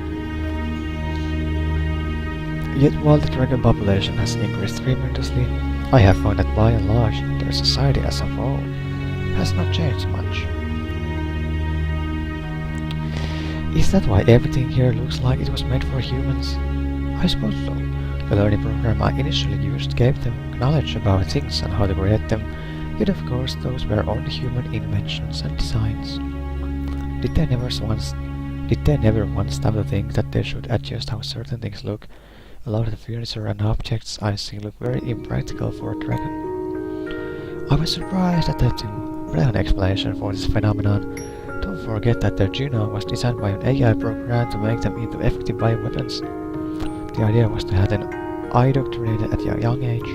Yet while the dragon population has increased tremendously, I have found that by and large, their society as a whole has not changed much. Is that why everything here looks like it was made for humans? I suppose so. The learning program I initially used gave them knowledge about things and how to create them, yet of course those were only human inventions and designs. Did they never once stop to think that they should adjust how certain things look? A lot of the furniture and objects I see look very impractical for a dragon. I was surprised at that too, but I have an explanation for this phenomenon. Don't forget that their genome was designed by an AI program to make them into effective bioweapons. The idea was to have them indoctrinated at a young age.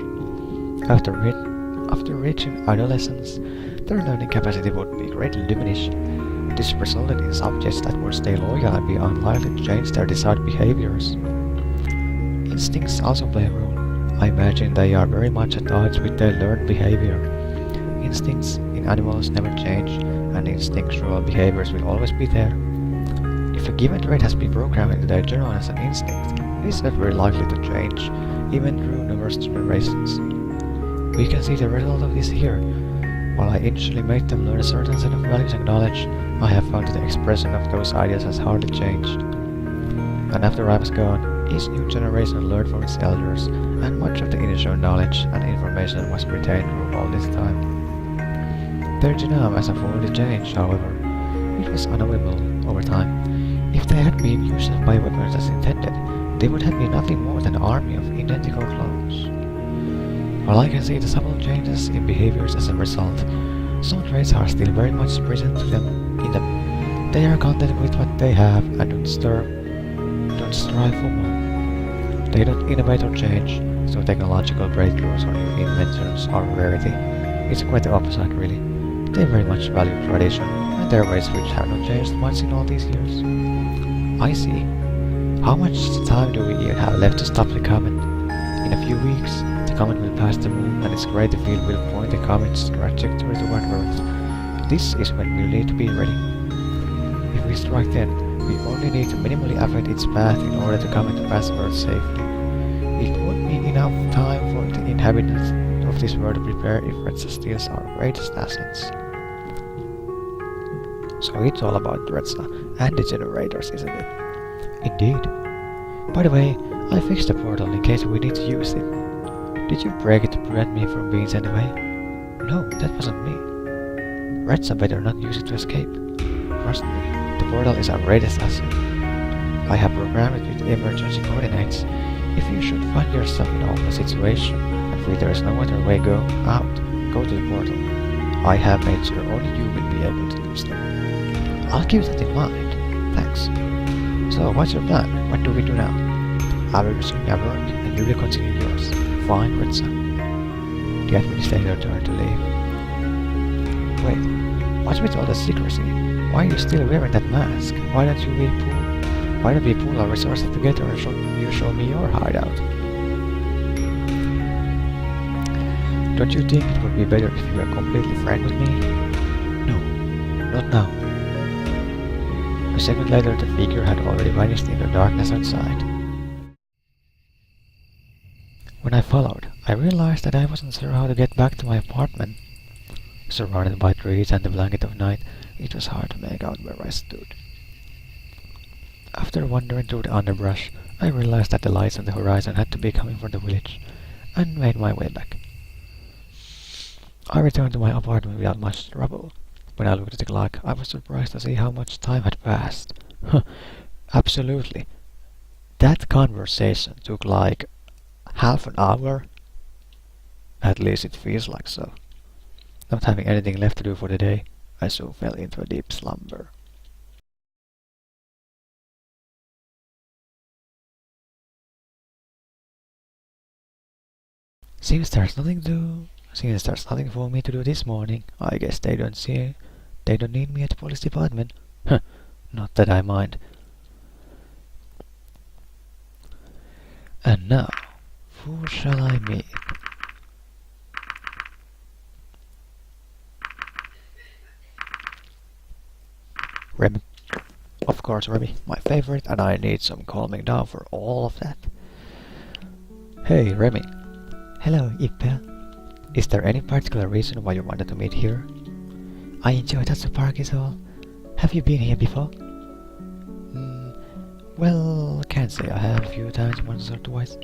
After reaching adolescence, their learning capacity would be greatly diminished. This resulted in subjects that would stay loyal and be unlikely to change their desired behaviors. Instincts also play a role. I imagine they are very much at odds with their learned behavior. Instincts in animals never change, and instinctual behaviors will always be there. If a given trait has been programmed into their genome as an instinct, it is not very likely to change, even through numerous generations. We can see the result of this here. While I initially made them learn a certain set of values and knowledge, I have found that the expression of those ideas has hardly changed. And after I was gone, each new generation learned from its elders, and much of the initial knowledge and information was retained through all this time. Their genome as a whole did change, however. It was unavoidable over time. If they had been used as bioweapons as intended, they would have been nothing more than an army of identical clones. While I can see the subtle changes in behaviors as a result, some traits are still very much present in them. They are content with what they have and don't strive for more. They don't innovate or change, so technological breakthroughs or new inventions are a rarity. It's quite the opposite, really. They very much value tradition, and their ways which have not changed much in all these years. I see. How much time do we even have left to stop the comet? In a few weeks, the comet will pass the moon, and its greater field will point the comet's trajectory toward Earth. This is when we'll need to be ready. If we strike then, we only need to minimally affect its path in order to comet to pass Earth safely. It won't be enough time for the inhabitants of this world to prepare if Red steals our greatest assets. So it's all about Redsa and the generators, isn't it? Indeed. By the way, I fixed the portal in case we need to use it. Did you break it to prevent me from being sent away? No, that wasn't me. Redsa better not use it to escape. Trust me, the portal is our greatest asset. I have programmed it with emergency coordinates. If you should find yourself in a hopeless situation and feel there is no other way go to the portal. I have made sure only you will be able to use them. I'll keep that in mind. Thanks. So, what's your plan? What do we do now? I will resume my work, and you will continue yours. Fine, Ritza. The administrator turned to leave. Wait, what's with all the secrecy? Why are you still wearing that mask? Why don't we pool our resources together and you show me your hideout? Don't you think it would be better if you were completely frank with me? No, not now. A second later, the figure had already vanished in the darkness outside. When I followed, I realized that I wasn't sure how to get back to my apartment. Surrounded by trees and the blanket of night, it was hard to make out where I stood. After wandering through the underbrush, I realized that the lights on the horizon had to be coming from the village, and made my way back. I returned to my apartment without much trouble. When I looked at the clock, I was surprised to see how much time had passed. Absolutely. That conversation took like half an hour. At least it feels like so. Not having anything left to do for the day, I soon fell into a deep slumber. Since there's nothing for me to do this morning, I guess they don't need me at the police department. Not that I mind. And now, who shall I meet? Remy. Of course, Remy, my favorite, and I need some calming down for all of that. Hey, Remy. Hello, Ippe. Is there any particular reason why you wanted to meet here? I enjoy that the park is all. Have you been here before? Well, can't say I have a few times, once or twice.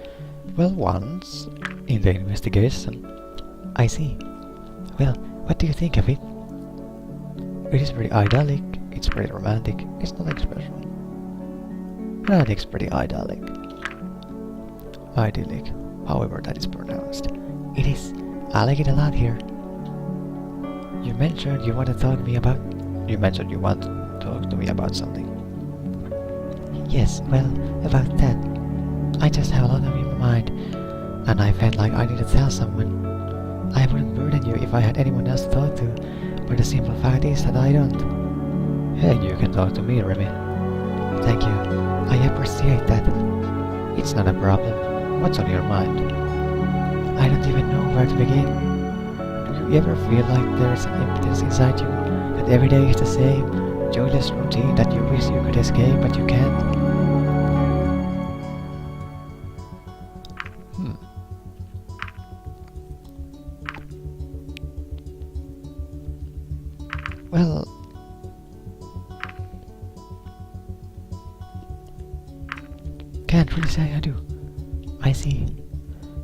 Well, once, in the investigation. I see. Well, what do you think of it? It is pretty idyllic, it's pretty romantic, it's nothing special. But I think it's pretty idyllic. Idyllic, however that is pronounced. It is. I like it a lot here. You mentioned you want to talk to me about something. Yes, well, about that. I just have a lot on my mind, and I felt like I needed to tell someone. I wouldn't burden you if I had anyone else to talk to, but the simple fact is that I don't. Hey, you can talk to me, Remy. Thank you. I appreciate that. It's not a problem. What's on your mind? I don't even know where to begin. Do you ever feel like there's an emptiness inside you, that every day is the same, joyless routine that you wish you could escape but you can't? Well, can't really say I do. I see.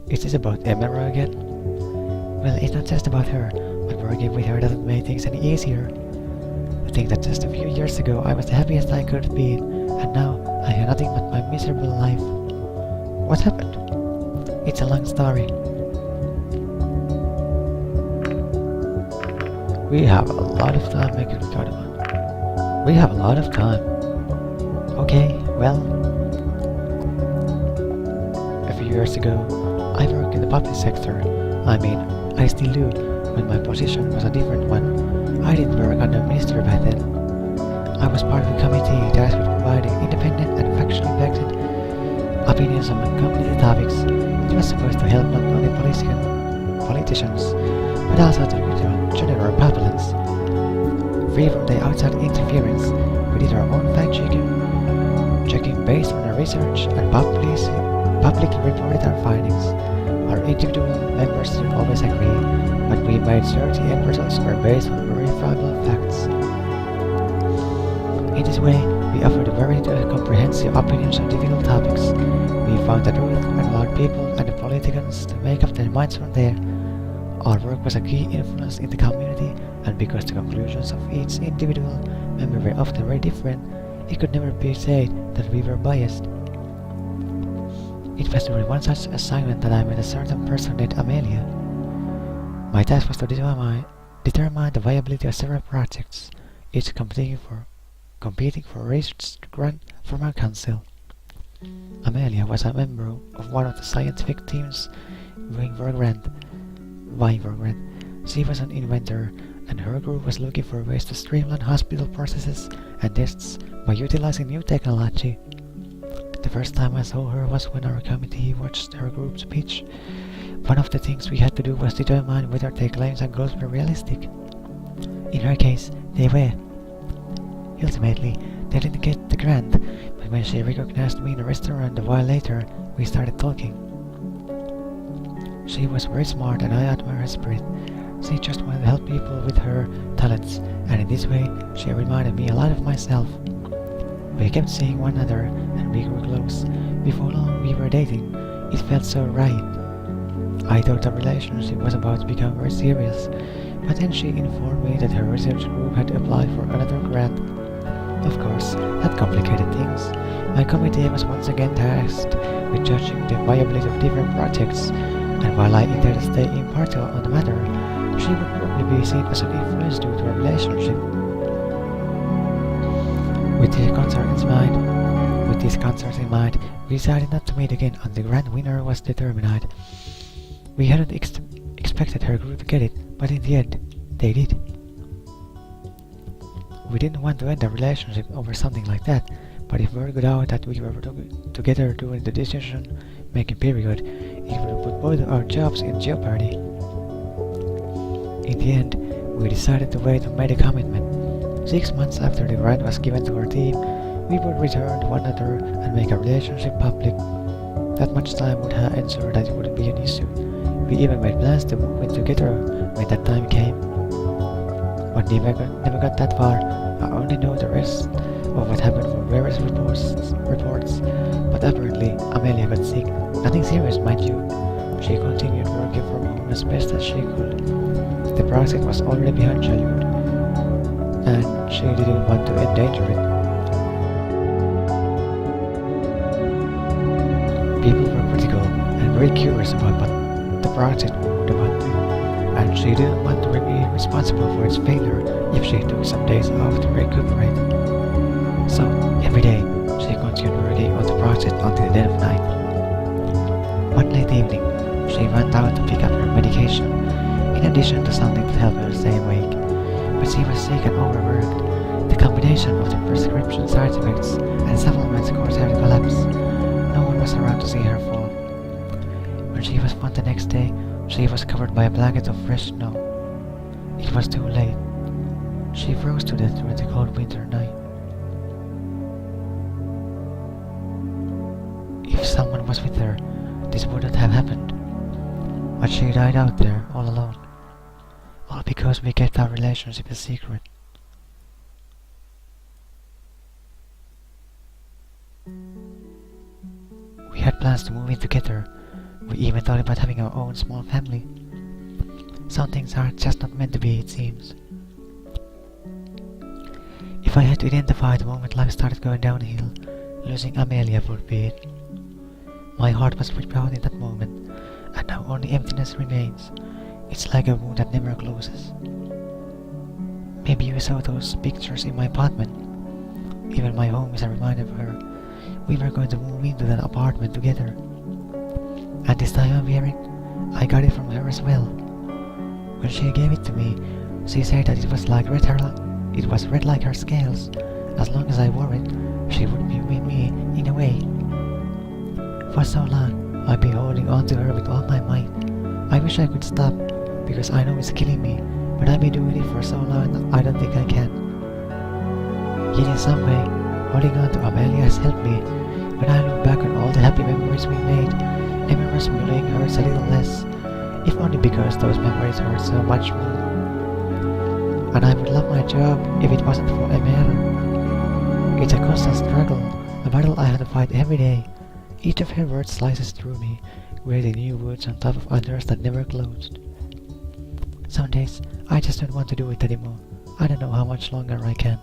Is this about Emera again? Well, it's not just about her, but working with her doesn't make things any easier. I think that just a few years ago I was the happiest I could be, and now I have nothing but my miserable life. What happened? It's a long story. We have a lot of time making Cardamom. We have a lot of time. Okay, well, a few years ago, I worked in the public sector. I mean, I still do, but my position was a different one. I didn't work under a minister back then. I was part of a committee tasked with providing independent and factually backed opinions on community topics. It was supposed to help not only politicians, but also the general populace. Free from the outside interference, we did our own fact-checking based on our research and publicly reported our findings. Our individual members didn't always agree, but we made sure the end results were based on verifiable facts. In this way, we offered very comprehensive opinions on difficult topics. We found the truth and allowed people and the politicians to make up their minds from there. Our work was a key influence in the community, and because the conclusions of each individual member were often very different, it could never be said that we were biased. It was during one such assignment that I met a certain person named Amelia. My task was to determine the viability of several projects, each competing for a research grant from our council. Amelia was a member of one of the scientific teams vying for a grant. She was an inventor, and her group was looking for ways to streamline hospital processes and tests by utilizing new technology. The first time I saw her was when our committee watched her group's pitch. One of the things we had to do was determine whether their claims and goals were realistic. In her case, they were. Ultimately, they didn't get the grant, but when she recognized me in a restaurant a while later, we started talking. She was very smart and I admire her spirit. She just wanted to help people with her talents, and in this way, she reminded me a lot of myself. We kept seeing one another and we grew close. Before long, we were dating. It felt so right. I thought the relationship was about to become very serious, but then she informed me that her research group had applied for another grant. Of course, that complicated things. My committee was once again tasked with judging the viability of different projects, and while I intended to stay impartial on the matter, she would probably be seen as an influence due to our relationship. With these concerns in mind, we decided not to meet again until the grant winner was determined. We hadn't expected her group to get it, but in the end, they did. We didn't want to end the relationship over something like that, but if word got out that we were together during the decision-making period, it would put both our jobs in jeopardy. In the end, we decided to wait and made a commitment. 6 months after the grant was given to our team, we would return to one another and make our relationship public. That much time would have ensured that it wouldn't be an issue. We even made plans to move in together when that time came. But never got that far. I only know the rest of what happened from various reports. But apparently, Amelia got sick. Nothing serious, mind you. She continued working from home as best as she could. The project was already behind schedule, and she didn't want to endanger it. People were critical and very curious about what the project would amount to, and she didn't want to be responsible for its failure if she took some days off to recuperate. So, every day, she continued working on the project until the dead of night. One late evening, she went out to pick up her medication, in addition to something to help her stay awake. But she was sick and overworked. The combination of the prescription side effects and supplements caused her to collapse. No one was around to see her fall. When she was found the next day, she was covered by a blanket of fresh snow. It was too late. She froze to death during the cold winter night. If someone was with her, this wouldn't have happened. But she died out there, all alone. All because we kept our relationship a secret. We had plans to move in together. We even thought about having our own small family. Some things are just not meant to be, it seems. If I had to identify the moment life started going downhill, losing Amelia would be it. My heart was ripped out in that moment, and now only emptiness remains. It's like a wound that never closes. Maybe you saw those pictures in my apartment. Even my home is a reminder of her. We were going to move into that apartment together. And this time I'm wearing, I got it from her as well. When she gave it to me, she said that it was red like her scales. As long as I wore it, she would be with me in a way. For so long, I've been holding on to her with all my might. I wish I could stop, because I know it's killing me, but I've been doing it for so long I don't think I can. Yet in some way, holding on to Amelia has helped me. When I look back on all the happy memories we made, memories bullying hurts a little less, if only because those memories hurt so much more. And I would love my job if it wasn't for Emera. It's a constant struggle, a battle I have to fight every day. Each of her words slices through me, creating new wounds on top of others that never closed. Some days, I just don't want to do it anymore. I don't know how much longer I can.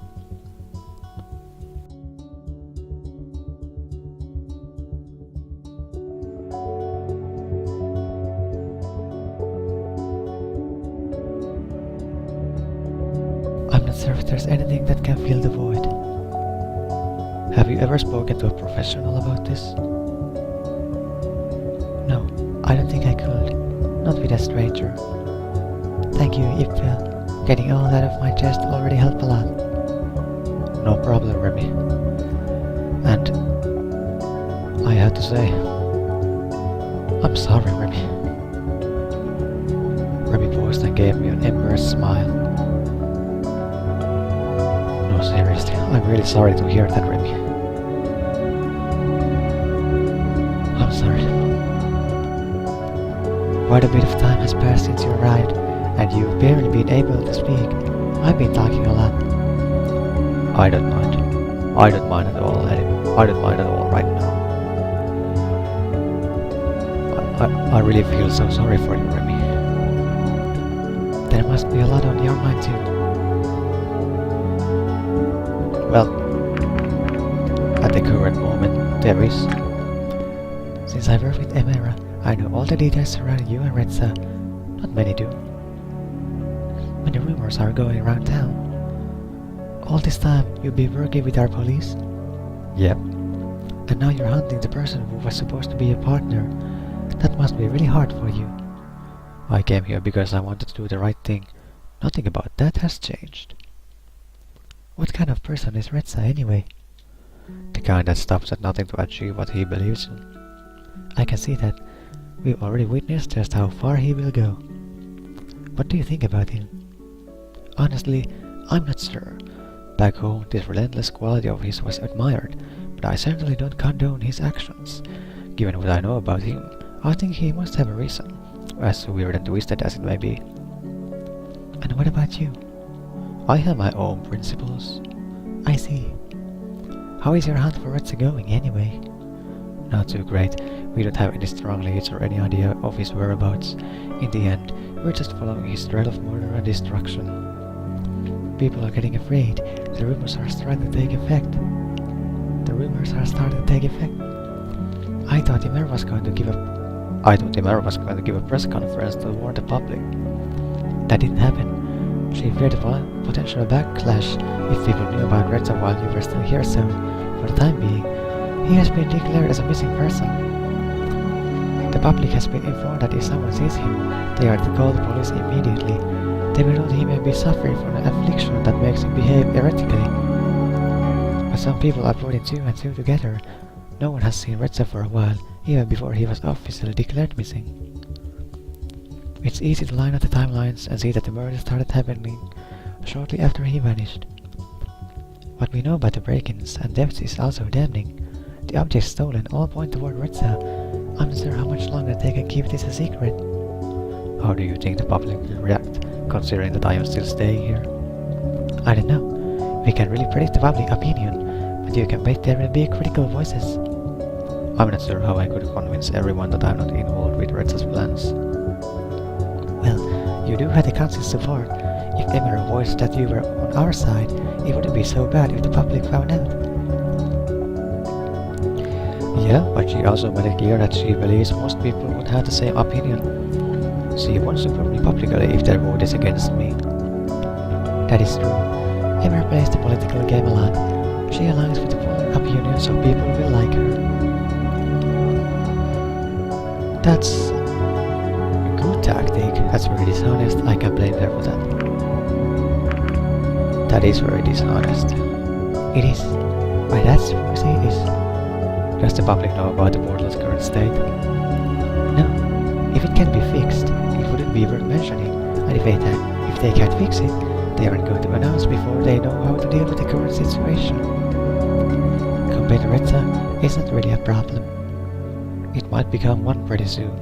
I'm not sure if there's anything that can fill the void. Have you ever spoken to a professional about this? No, I don't think I could. Not with a stranger. Thank you, Ippe. Getting all that off my chest already helped a lot. No problem, Remy. And I have to say, I'm sorry, Remy. Remy paused and gave me an embarrassed smile. No, seriously, I'm really sorry to hear that, Remy. I'm sorry. Quite a bit of time has passed since you arrived, and you've barely been able to speak. I've been talking a lot. I don't mind. I don't mind at all, Adine. I don't mind at all right now. I really feel so sorry for you, Remy. There must be a lot on your mind too. Well, at the current moment, there is. Since I work with Emera, I know all the details surrounding you and Redsa. Not many do. When the rumors are going around town. All this time, you've been working with our police? Yep. And now you're hunting the person who was supposed to be a partner. That must be really hard for you. I came here because I wanted to do the right thing. Nothing about that has changed. What kind of person is Redsa anyway? The kind that stops at nothing to achieve what he believes in. I can see that. We've already witnessed just how far he will go. What do you think about him? Honestly, I'm not sure. Back home, this relentless quality of his was admired, but I certainly don't condone his actions. Given what I know about him, I think he must have a reason, as weird and twisted as it may be. And what about you? I have my own principles. I see. How is your hunt for Redsa going anyway? Not too great. We don't have any strong leads or any idea of his whereabouts. In the end, we're just following his trail of murder and destruction. People are getting afraid. The rumors are starting to take effect. I thought Emera was going to give a press conference to warn the public. That didn't happen. She feared a potential backlash if people knew about Redsa while you were still here, so, for the time being, he has been declared as a missing person. The public has been informed that if someone sees him, they are to call the police immediately. They were told he may be suffering from an affliction that makes him behave erratically. But some people are putting two and two together. No one has seen Redsa for a while, even before he was officially declared missing. It's easy to line up the timelines and see that the murder started happening shortly after he vanished. What we know about the break-ins and thefts is also damning. The objects stolen all point toward Redsa. I'm not sure how much longer they can keep this a secret. How do you think the public will react, considering that I am still staying here? I don't know. We can't really predict the public opinion, but you can bet there will be critical voices. I'm not sure how I could convince everyone that I'm not involved with Redsa's plans. Well, you do have the council's support. If Emera voiced that you were on our side, it wouldn't be so bad if the public found out. Yeah, but she also made it clear that she believes most people would have the same opinion. She wants to prove me publicly if their vote is against me. That is true. Ever plays the political game a lot. She aligns with the polar opinions of people who will like her. That's a good tactic. That's very dishonest. I can blame her for that. That is very dishonest. It is. Why that's what it is. Does the public know about the portal's current state? No. If it can be fixed, it wouldn't be worth mentioning. And if they can't fix it, they aren't going to announce before they know how to deal with the current situation. Compared to Retsa, it's not really a problem. It might become one pretty soon.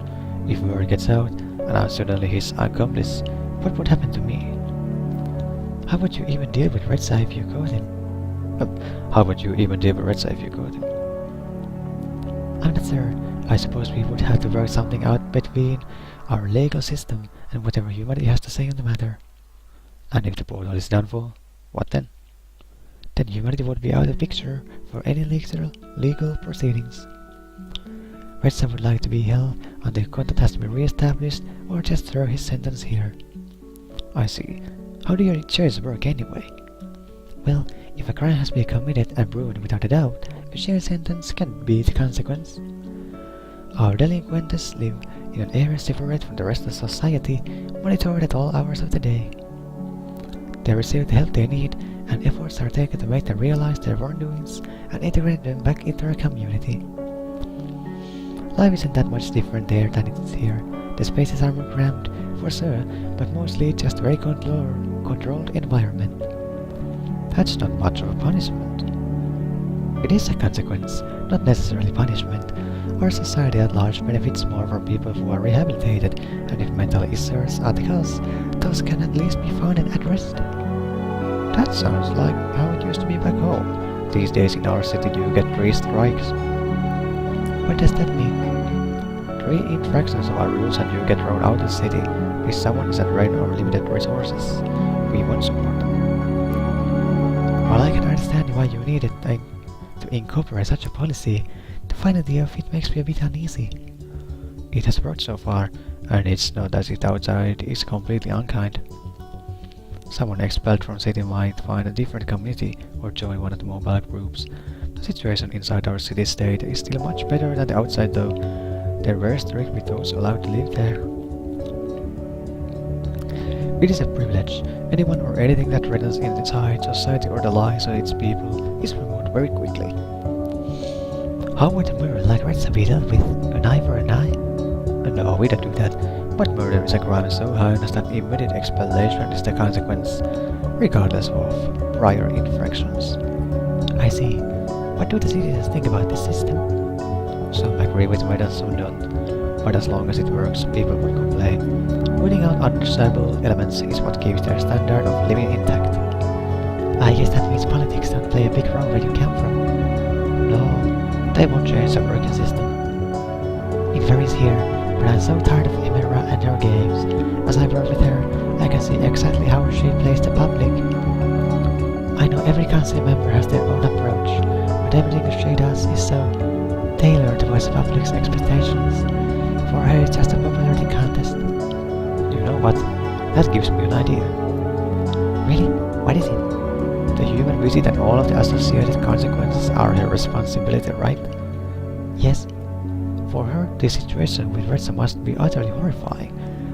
If word gets out, and I'm suddenly his accomplice, what would happen to me? How would you even deal with Retsa if you caught him? How would you even deal with Retsa if you caught him? I'm not sure. I suppose we would have to work something out between our legal system and whatever humanity has to say on the matter. And if the portal is done for, what then? Then humanity would be out of the picture for any legal proceedings. Retsa would like to be held until contact has been re-established, or just throw his sentence here. I see. How do your choice work anyway? Well, if a crime has been committed and proven without a doubt, a shared sentence can be the consequence. Our delinquents live in an area separate from the rest of society, monitored at all hours of the day. They receive the help they need, and efforts are taken to make them realize their wrongdoings and integrate them back into our community. Life isn't that much different there than it is here. The spaces are more cramped, for sure, but mostly just a very controlled environment. That's not much of a punishment. It is a consequence, not necessarily punishment. Our society at large benefits more from people who are rehabilitated, and if mental issues are the cause, those can at least be found and addressed. That sounds like how it used to be back home. These days in our city you get 3 strikes. What does that mean? 3 infractions of our rules and you get thrown out of the city. If someone is at drain or limited resources, we won't support them. While I can understand why you needed to incorporate such a policy, the finality of it makes me a bit uneasy. It has worked so far, and it's not as if the outside is completely unkind. Someone expelled from city might find a different community or join one of the mobile groups. The situation inside our city-state is still much better than the outside though. They're very strict with those allowed to live there. It is a privilege. Anyone or anything that threatens inside society or the lives of its people is removed very quickly. How would a murder like Retsa be dealt with? An eye for an eye? No, we don't do that. But murder is a crime so heinous that immediate expulsion is the consequence, regardless of prior infractions. I see. What do the citizens think about this system? Some agree with me and some don't. But as long as it works, people will complain. Weeding out undesirable elements is what keeps their standard of living intact. I guess that means politics don't play a big role where you come from. No, they won't change the working system. It varies here, but I'm so tired of Imera and her games. As I work with her, I can see exactly how she plays the public. I know every council member has their own approach, but everything she does is so tailored towards the public's expectations. For her, it's just a popularity contest. You know what? That gives me an idea. Really? What is it? The human visit and all of the associated consequences are her responsibility, right? Yes. For her, the situation with Retsa must be utterly horrifying.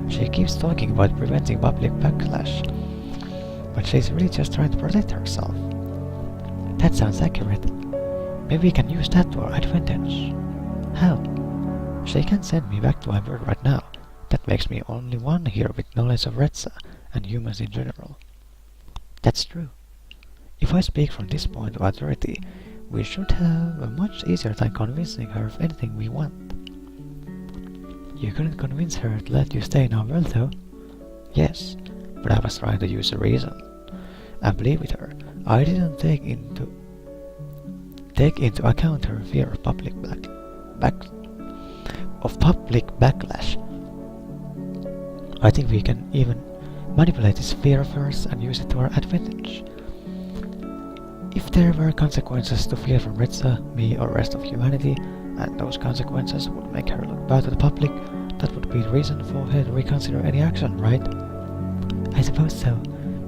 She keeps talking about preventing public backlash, but she's really just trying to protect herself. That sounds accurate. Maybe we can use that to our advantage. How? She can send me back to my world right now. That makes me only one here with knowledge of Retsa and humans in general. That's true. If I speak from this point of authority, we should have a much easier time convincing her of anything we want. You couldn't convince her to let you stay in our world though? Yes, but I was trying to use a reason. And believe with her, I didn't take into account her fear of public backlash. I think we can even manipulate this fear of hers and use it to our advantage. If there were consequences to fear from Retsa, me or rest of humanity, and those consequences would make her look bad to the public, that would be reason for her to reconsider any action, right? I suppose so,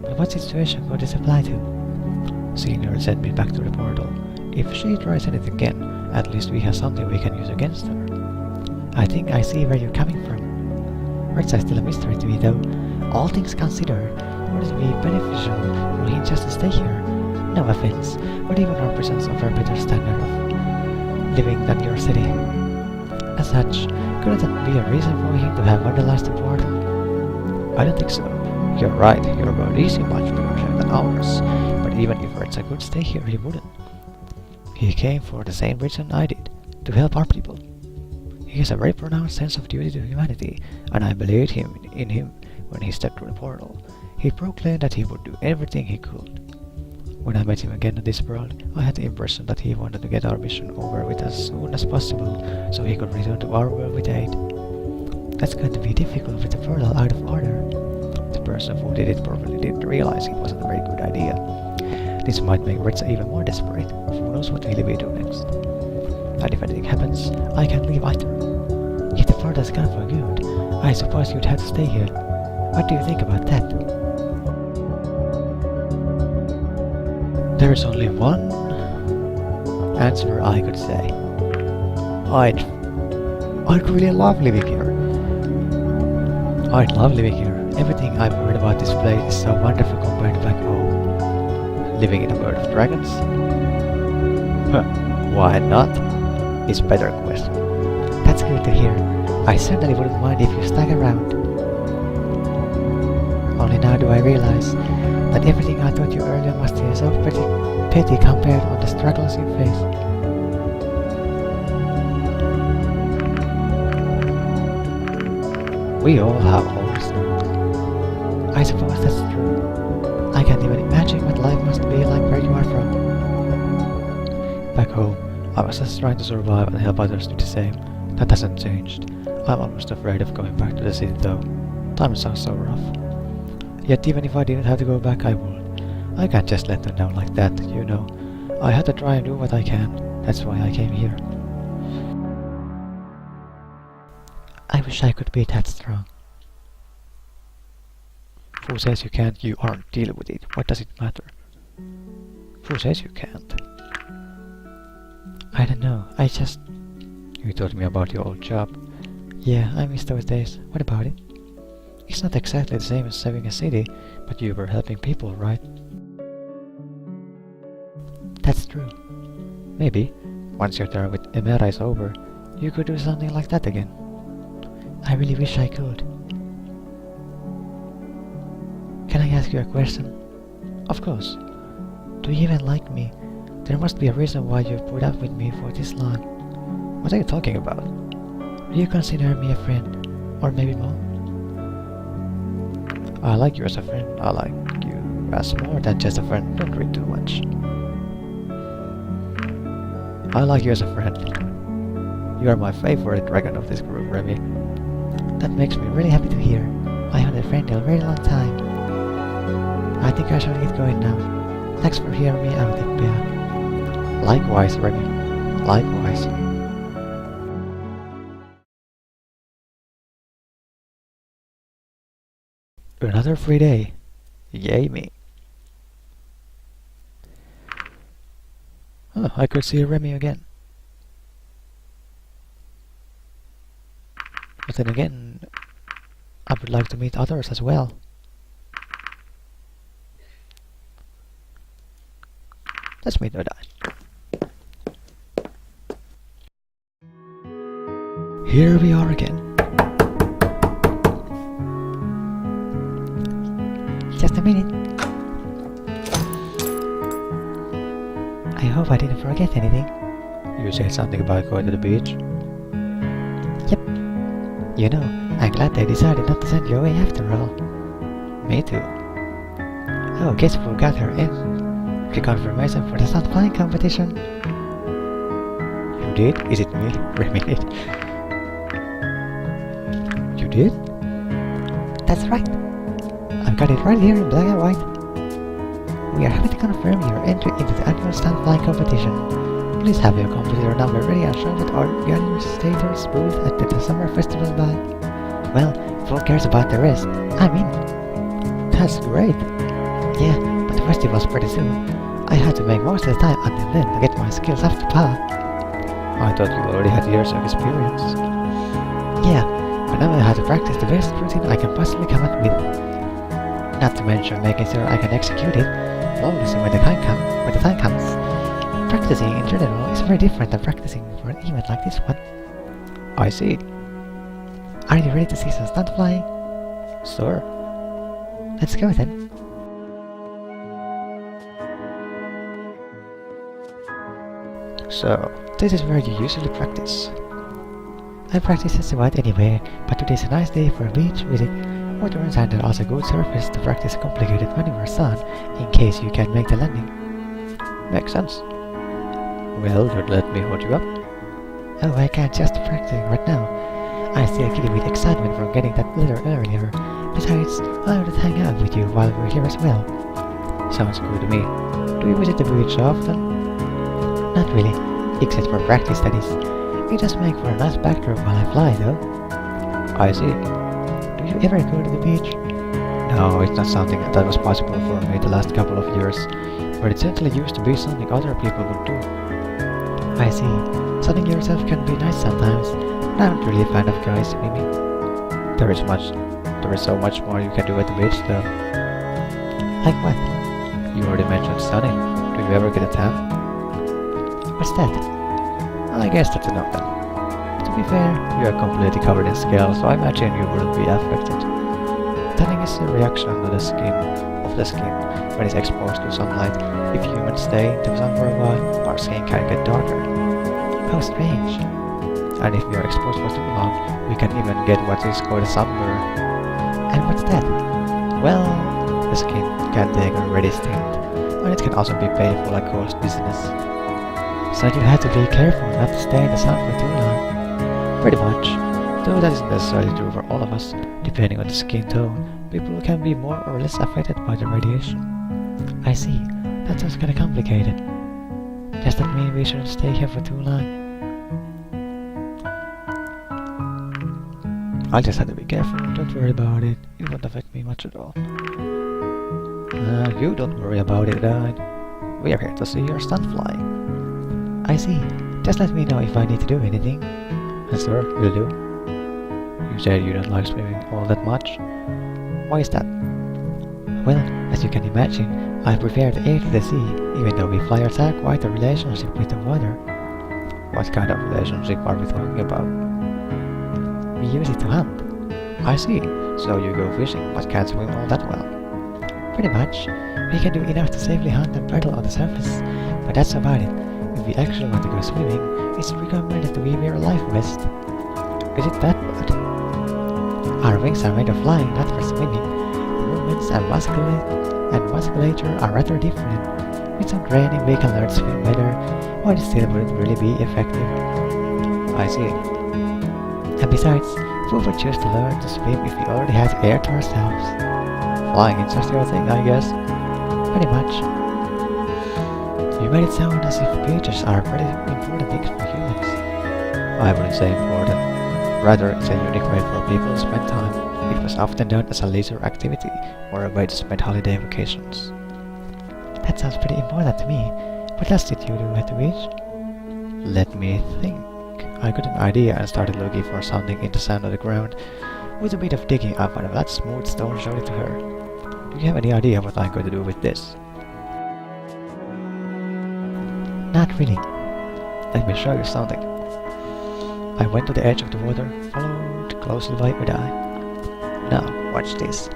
but what situation could this apply to? Senior sent me back to the portal. If she tries anything again, at least we have something we can use against her. I think I see where you're coming from. Words are still a mystery to me though. All things considered, would it be beneficial for him just to stay here? No offense, but even our prisons offer a better standard of living than your city. As such, couldn't that be a reason for him to have vandalized the portal? I don't think so. You're right, your world is in much better shape than ours, but even if Reza could stay here, he wouldn't. He came for the same reason I did, to help our people. He has a very pronounced sense of duty to humanity, and I believed in him when he stepped through the portal. He proclaimed that he would do everything he could. When I met him again in this world, I had the impression that he wanted to get our mission over with as soon as possible, so he could return to our world with aid. That's going to be difficult with the portal out of order. The person who did it probably didn't realize it wasn't a very good idea. This might make Reza even more desperate. Who knows what he'll be doing next. And if anything happens, I can leave either. If the portal's gone for good, I suppose you'd have to stay here. What do you think about that? There's only one answer I could say. I'd really love living here. I'd love living here. Everything I've heard about this place is so wonderful compared to back home. Living in a world of dragons? Why not? Is a better question. That's good to hear. I certainly wouldn't mind if you stuck around. Only now do I realize that everything I taught you earlier must seem so petty compared to the struggles you face. We all have holes. I suppose that's true. I can't even imagine what life must be like where you are from. Back home, I was just trying to survive and help others do the same. That hasn't changed. I'm almost afraid of going back to the city though. Times are so rough. Yet even if I didn't have to go back, I would. I can't just let them down like that, you know. I have to try and do what I can. That's why I came here. I wish I could be that strong. Who says you can't? You aren't. Deal with it. What does it matter? Who says you can't? I don't know. You told me about your old job. Yeah, I miss those days. What about it? It's not exactly the same as saving a city, but you were helping people, right? That's true. Maybe, once your term with Emera is over, you could do something like that again. I really wish I could. Can I ask you a question? Of course. Do you even like me? There must be a reason why you've put up with me for this long. What are you talking about? Do you consider me a friend? Or maybe more? I like you as a friend. I like you as more than just a friend. Don't read too much. I like you as a friend. You are my favorite dragon of this group, Remy. That makes me really happy to hear. I haven't had a friend in a very long time. I think I shall get going now. Thanks for hearing me out, Ippe. Likewise, Remy. Likewise. Another free day. Yay me. Oh, I could see Remy again. But then again, I would like to meet others as well. Let's meet Adine. Here we are again. Just a minute. I hope I didn't forget anything. You said something about going to the beach? Yep. You know, I'm glad they decided not to send you away after all. Me too. Oh, guess we forgot her entry confirmation for the stunt flying competition. You did? Is it me? Remy did. You did? That's right. I've got it right here in black and white. We are happy to confirm your entry into the annual stunt flying competition. Please have your computer number ready and show at our organizer's booth at the summer festival by... Well, who cares about the rest? I'm in. That's great. Yeah, but the festival's pretty soon. I had to make most of the time until then to get my skills up to par. I thought you already had years of experience. Yeah, but now I have to practice the best routine I can possibly come up with. Not to mention making sure I can execute it flawlessly when the time comes. Practicing in general is very different than practicing for an event like this one. I see. Are you ready to see some stunt flying? Sure. Let's go then. So, this is where you usually practice. I practice just about anywhere, but today's a nice day for a beach visit. Water and sand are also good surface to practice complicated maneuvers on, in case you can't make the landing. makes sense. Well, you'd let me hold you up? Oh, I can't just practicing right now. I'm still giddy with excitement from getting that letter earlier. Besides, I want to hang out with you while we're here as well. Sounds good to me. Do you visit the beach often? Not really, except for practice that is. It does make for a nice backdrop while I fly though. I see. Do you ever go to the beach? No, it's not something that was possible for me the last couple of years, but it certainly used to be something other people would do. I see. Sunning yourself can be nice sometimes, but I'm not really a fan of guys swimming. There is so much more you can do at the beach though. Like what? You already mentioned sunning. Do you ever get a tan? What's that? I guess that's enough then. To be fair, you are completely covered in scales, so I imagine you wouldn't be affected. Tanning is a reaction to the skin when it's exposed to sunlight. If humans stay in the sun for a while, our skin can get darker. How strange. And if we are exposed for too long, we can even get what is called a sunburn. And what's that? Well, the skin can take a reddish tint, and it can also be painful and cause dizziness. So you have to be careful not to stay in the sun for too long. Pretty much. Though that isn't necessarily true for all of us. Depending on the skin tone, people can be more or less affected by the radiation. I see. That sounds kinda complicated. Does that mean we shouldn't stay here for too long? I'll just have to be careful. Don't worry about it. It won't affect me much at all. You don't worry about it, Adine. We are here to see your stunt flying. I see. Just let me know if I need to do anything. Sure, will do. You said you don't like swimming all that much. Why is that? Well, as you can imagine, I prefer the air to the sea, even though we flyers have quite a relationship with the water. What kind of relationship are we talking about? We use it to hunt. I see. So you go fishing, but can't swim all that well. Pretty much. We can do enough to safely hunt and paddle on the surface, but that's about it. If we actually want to go swimming, it's recommended that we wear a life vest. Is it that bad? Our wings are made of flying, not for swimming. The movements and musculature are rather different. With some training, we can learn to swim better, but it still wouldn't really be effective. I see. And besides, who would choose to learn to swim if we already had air to ourselves? Flying is just your thing, I guess. Pretty much. You made it sound as if beaches are pretty important things for humans. I wouldn't say important. Rather, it's a unique way for people to spend time. It was often done as a leisure activity or a way to spend holiday vacations. That sounds pretty important to me. What else did you do at the beach? Let me think. I got an idea and started looking for something in the sand on the ground. With a bit of digging, I found a flat smooth stone, showed it to her. Do you have any idea what I'm going to do with this? Not really. Let me show you something. I went to the edge of the water, followed closely by Adine. Now, watch this.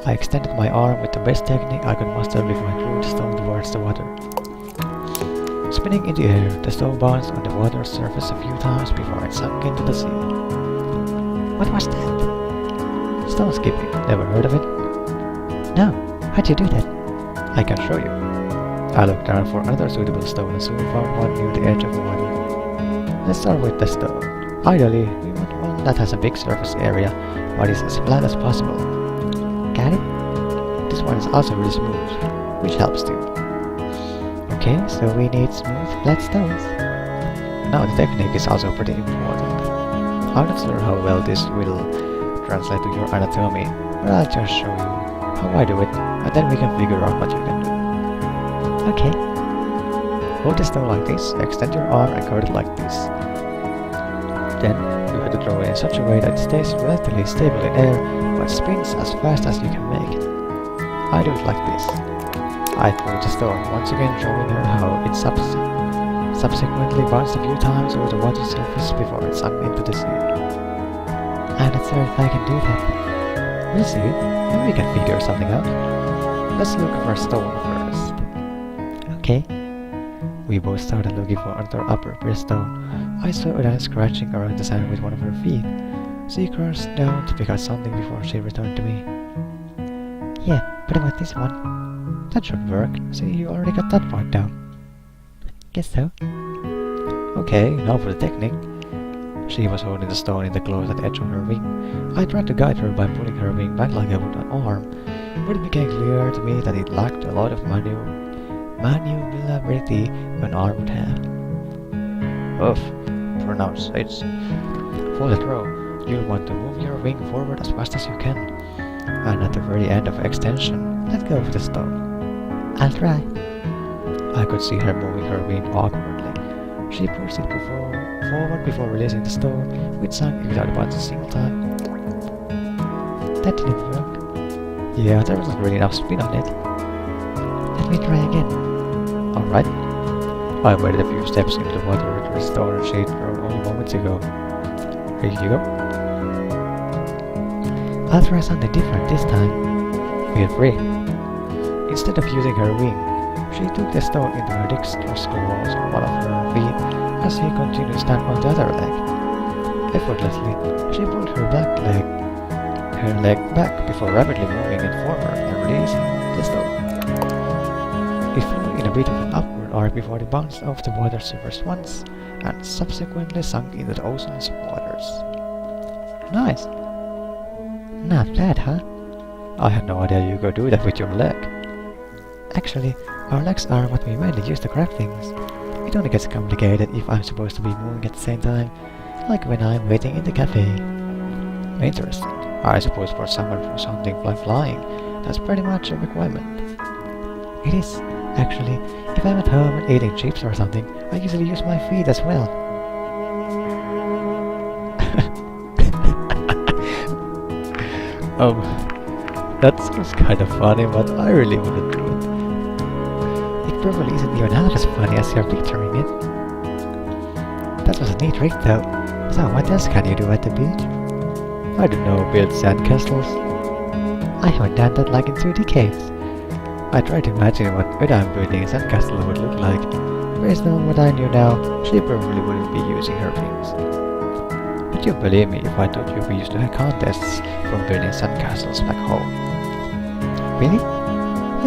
I extended my arm with the best technique I could muster before I threw the stone towards the water. Spinning in the air, the stone bounced on the water's surface a few times before it sunk into the sea. What was that? Stone skipping. Never heard of it? No. How'd you do that? I can show you. I looked down for another suitable stone and soon found one near the edge of the water. Let's start with the stone. Ideally, we want one that has a big surface area, but is as flat as possible. Got it? This one is also really smooth, which helps too. Okay, so we need smooth, flat stones. Now the technique is also pretty important. I'm not sure how well this will translate to your anatomy, but I'll just show you. how I do it, and then we can figure out what you can do. Okay. Hold the stone like this, extend your arm and cut it like this. Then, you have to throw it in such a way that it stays relatively stable in air, but spins as fast as you can make it. I do it like this. I throw the stone, once again showing her how it subsequently bounced a few times over the water surface before it sunk into the sea. I'm not sure if I can do that. We'll see, and we can figure something out. Let's look for a stone first. Okay. We both started looking for another appropriate stone. I saw Adine scratching around the sand with one of her feet. She crouched down to pick out something before she returned to me. Yeah, but about this one? That should work. See, you already got that part down. Guess so. Okay, now for the technique. She was holding the stone in the closest edge of her wing. I tried to guide her by pulling her wing back like I would an arm, but it became clear to me that it lacked a lot of maneuverability an arm would have. Oof, pronunciation. For the throw, you'll want to move your wing forward as fast as you can, and at the very end of extension, let go of the stone. I'll try. I could see her moving her wing awkwardly. She pushed it forward before releasing the stone, which sank without about a single time. That didn't work. Yeah, there wasn't really enough spin on it. Let me try again. Alright. I waited a few steps into the water with the stone and she'd thrown only moments ago. Here you go. I'll try something different this time. Feel free. Instead of using her wing, she took the stone into her dexterous claws on one of her feet as she continued to stand on the other leg. Effortlessly, she pulled her leg back before rapidly moving it forward and releasing the stone. It flew in a bit of an upward arc before it bounced off the water surface once and subsequently sunk into the ocean's waters. Nice! Not bad, huh? I had no idea you could do that with your leg. Actually, our legs are what we mainly use to grab things. It only gets complicated if I'm supposed to be moving at the same time, like when I'm waiting in the cafe. Interesting. I suppose for someone who's hunting flying, that's pretty much a requirement. It is, actually. If I'm at home and eating chips or something, I usually use my feet as well. That sounds kind of funny, but I really wouldn't do it. It probably isn't even half as funny as you're picturing it. That was a neat trick though. So what else can you do at the beach? I don't know, build sandcastles. I haven't done that like in 2 decades. I tried to imagine what Adine building a sandcastle would look like. Based on what I knew now, she probably wouldn't be using her wings. Would you believe me if I told you we used to have contests for building sandcastles back home? Really?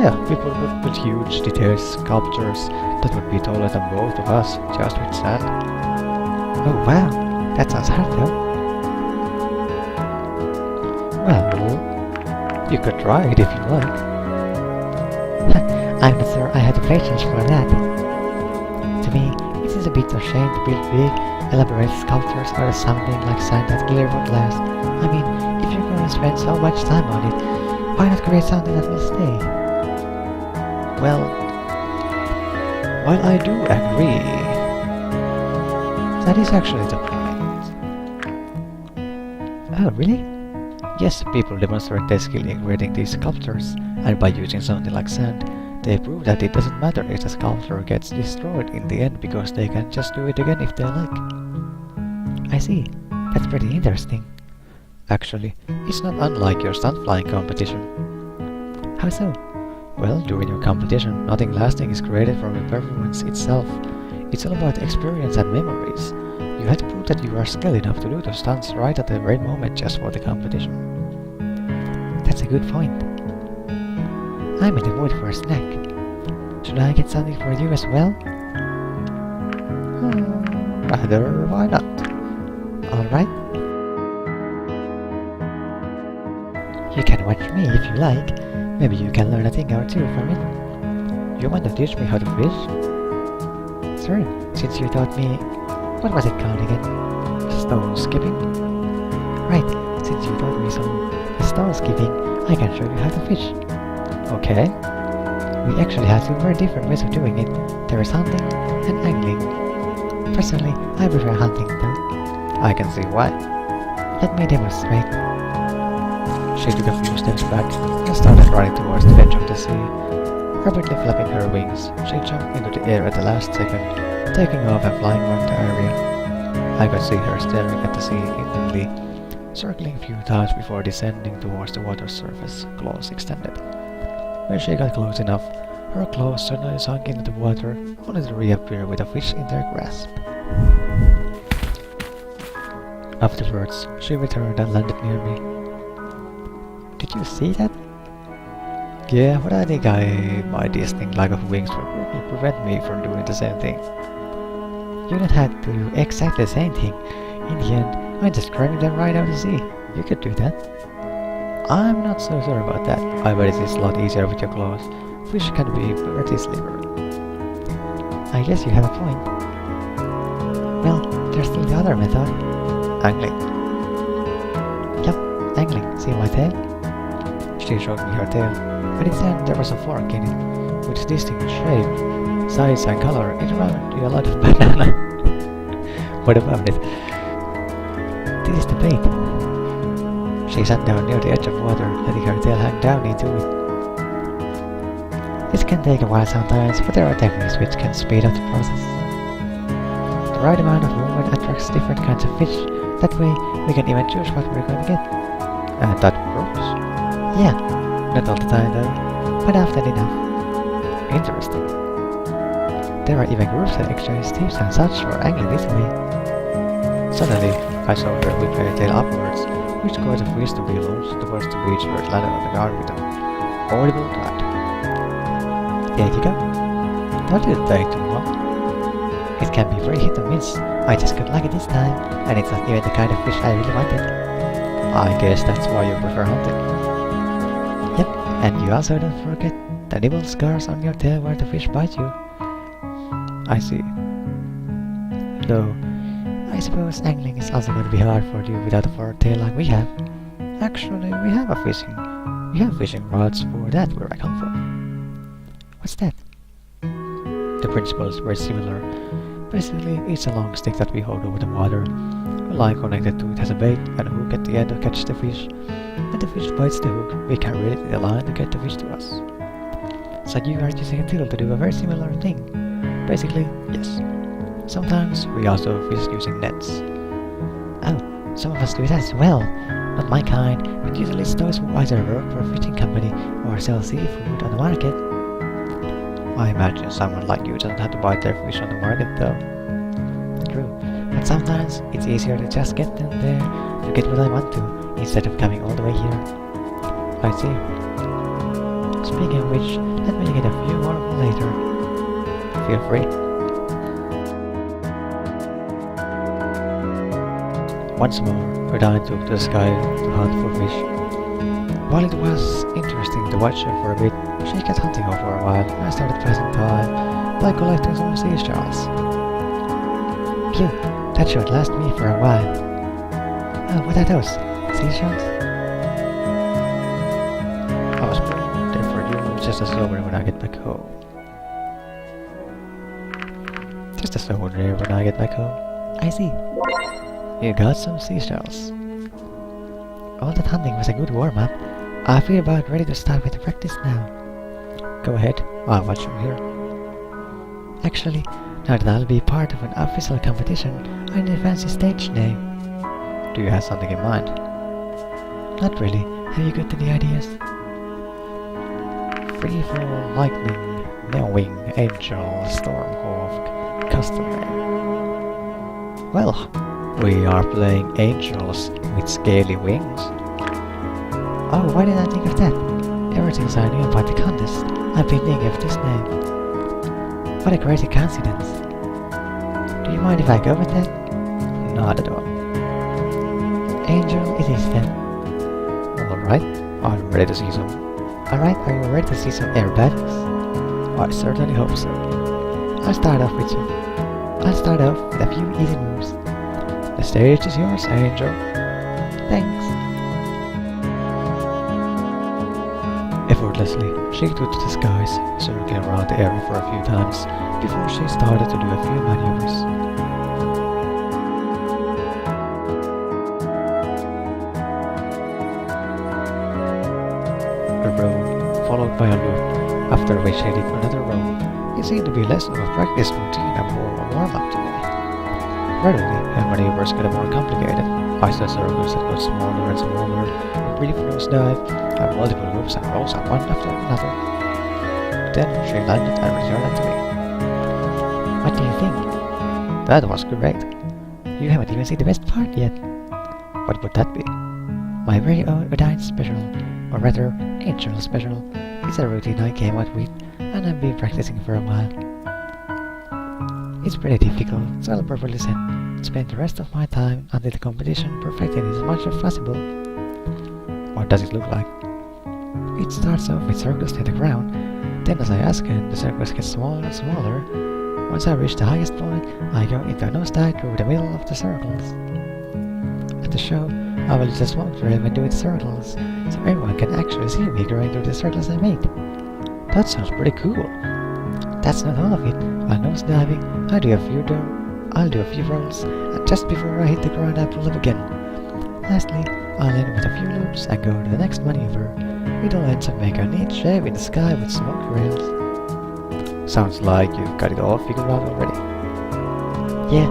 Yeah, people would build huge, detailed sculptures that would be taller than both of us, just with sand. Oh wow, that sounds hard though. Well, you could try it if you like. I'm not sure I have the patience for that. To me, it is a bit of a shame to build big, elaborate sculptures out of something like sand that clearly won't last. I mean, if you're going to spend so much time on it, why not create something that will stay? Well, while I do agree, that is actually the point. Oh, really? Yes, people demonstrate their skill in creating these sculptures, and by using something like sand, they prove that it doesn't matter if the sculpture gets destroyed in the end because they can just do it again if they like. I see. That's pretty interesting. Actually, it's not unlike your stunt flying competition. How so? Well, during your competition, nothing lasting is created from the performance itself. It's all about experience and memories. You have to prove that you are skilled enough to do the stunts right at the right moment just for the competition. That's a good point. I'm in the mood for a snack. Should I get something for you as well? Rather, why not? Alright. You can watch me if you like. Maybe you can learn a thing or two from it. You want to teach me how to fish? Sure, since you taught me... What was it called again? Stone skipping? Right, since you taught me so stone skipping, I can show you how to fish. Okay. We actually have two very different ways of doing it. There is hunting and angling. Personally, I prefer hunting though. I can see why. Let me demonstrate. She took a few steps back and started running towards the edge of the sea. Rapidly flapping her wings, she jumped into the air at the last second, taking off and flying around the area. I could see her staring at the sea intently, circling a few times before descending towards the water's surface, claws extended. When she got close enough, her claws suddenly sunk into the water, only to reappear with a fish in their grasp. Afterwards, she returned and landed near me. Did you see that? Yeah, but I think my distinct lack of wings will probably prevent me from doing the same thing. You don't have to do exactly the same thing. In the end, I'm just driving them right out to sea. You could do that. I'm not so sure about that. I bet it is a lot easier with your claws. Fish can be pretty slippery. I guess you have a point. Well, there's still the other method. Angling. Yep, angling. See my tail? She showed me her tail, but in the end there was a fork in it, with distinct shape, size and color. It reminded me a lot of banana. What about it? This is the bait. She sat down near the edge of water, letting her tail hang down into it. This can take a while sometimes, but there are techniques which can speed up the process. The right amount of movement attracts different kinds of fish. That way, we can even choose what we're going to get. And that works. Yeah, not all the time though, but often enough. Interesting. There are even groups that exchange tips and such for angling this way. Suddenly, I saw her whip her tail upwards, which caused the fish to be launched towards the beach where it landed on the ground with an audible thud. There you go. That didn't take too long. It can be very hit or miss. I just got lucky this time, and it's not even the kind of fish I really wanted. I guess that's why you prefer hunting. Yep, and you also don't forget the nibble scars on your tail where the fish bite you. I see. Though, I suppose angling is also going to be hard for you without a forked tail like we have. Actually, we have fishing rods for that where I come from. What's that? The principle is very similar. Basically, it's a long stick that we hold over the water. A line connected to it has a bait and a hook at the end to catch the fish. When the fish bites the hook, we can reel it in the line to get the fish to us. So you are using a tool to do a very similar thing. Basically, yes. Sometimes we also fish using nets. Oh, some of us do that as well. Not my kind, but usually it's those who either work for a fishing company or sell seafood on the market. I imagine someone like you doesn't have to buy their fish on the market though. True, but sometimes it's easier to just get them there to get what I want to, instead of coming all the way here. I see. Speaking of which, let me get a few more later. Feel free. Once more, Adine took to the sky to hunt for fish. While it was interesting to watch her for a bit, she kept hunting her for a while, and I started passing time by collecting some seashells. Phew, that should last me for a while. Oh, what are those? Seashells? I was born there for you, just a souvenir when I get back home. Just a souvenir when I get back home. I see. You got some seashells. All that hunting was a good warm-up. I feel about ready to start with the practice now. Go ahead, I'll watch from here. Actually, now that I'll be part of an official competition, I need a fancy stage name. Do you have something in mind? Not really. Have you got any ideas? Freefall, Lightning, Neowing, Angel, Stormhawk, Custom. Well, we are playing Angels with Scaly Wings. Oh, why did I think of that? Ever since I knew about the contest, I've been thinking of this name. What a crazy coincidence. Do you mind if I go with that? Not at all. Angel it is then. Alright, I'm ready to see some. Alright, are you ready to see some aerobatics? I certainly hope so. I'll start off with a few easy moves. The stage is yours, Angel. Thanks. Effortlessly, she took to the skies, circling around the area for a few times before she started to do a few maneuvers. A row, followed by a loop, after which she did another row. It seemed to be less of a practice routine and more a warm-up to me. Gradually, her maneuvers got more complicated. I saw circles that got smaller and smaller, a brief nosedive, and multiple loops and rolls at one after another. Then she landed and returned to me. What do you think? That was great. You haven't even seen the best part yet. What would that be? My very own Adine special, or rather, Angel special. It's a routine I came out with, and I've been practicing for a while. It's pretty difficult, so I'll probably spend the rest of my time until the competition perfecting it as much as possible. What does it look like? It starts off with circles near the ground, then as I ascend, the circles get smaller and smaller. Once I reach the highest point, I go into a nosedive through the middle of the circles. At the show, I will just walk through them and do it circles, so everyone can actually see me going through the circles I made. That sounds pretty cool. That's not all of it. While nosediving, I'll do a few rolls, and just before I hit the ground I pull up again. Lastly, I'll end with a few loops and go to the next maneuver. It all ends up making a neat shape in the sky with smoke rails. Sounds like you've got it all figured out already. Yeah,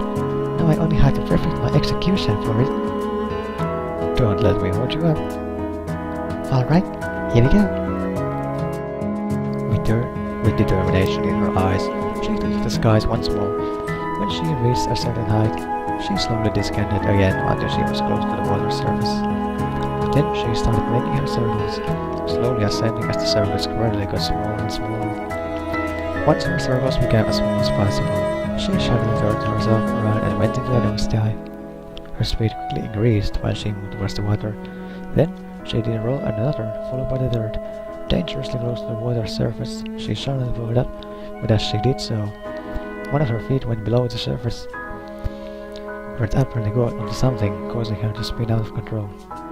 now I only have to perfect my execution for it. Don't let me hold you up. Alright, here we go. With determination in her eyes, she took to the skies once more. When she reached a certain height, she slowly descended again until she was close to the water surface. Then she started making her circles, slowly ascending as the circles gradually got smaller and smaller. Once her circles became as small as possible, she suddenly turned herself around and went into a nosedive. Her speed quickly increased while she moved towards the water. Then she did roll another, followed by the third. Dangerously close to the water surface, she suddenly pulled up, but as she did so, one of her feet went below the surface, where it apparently got onto something, causing her to spin out of control.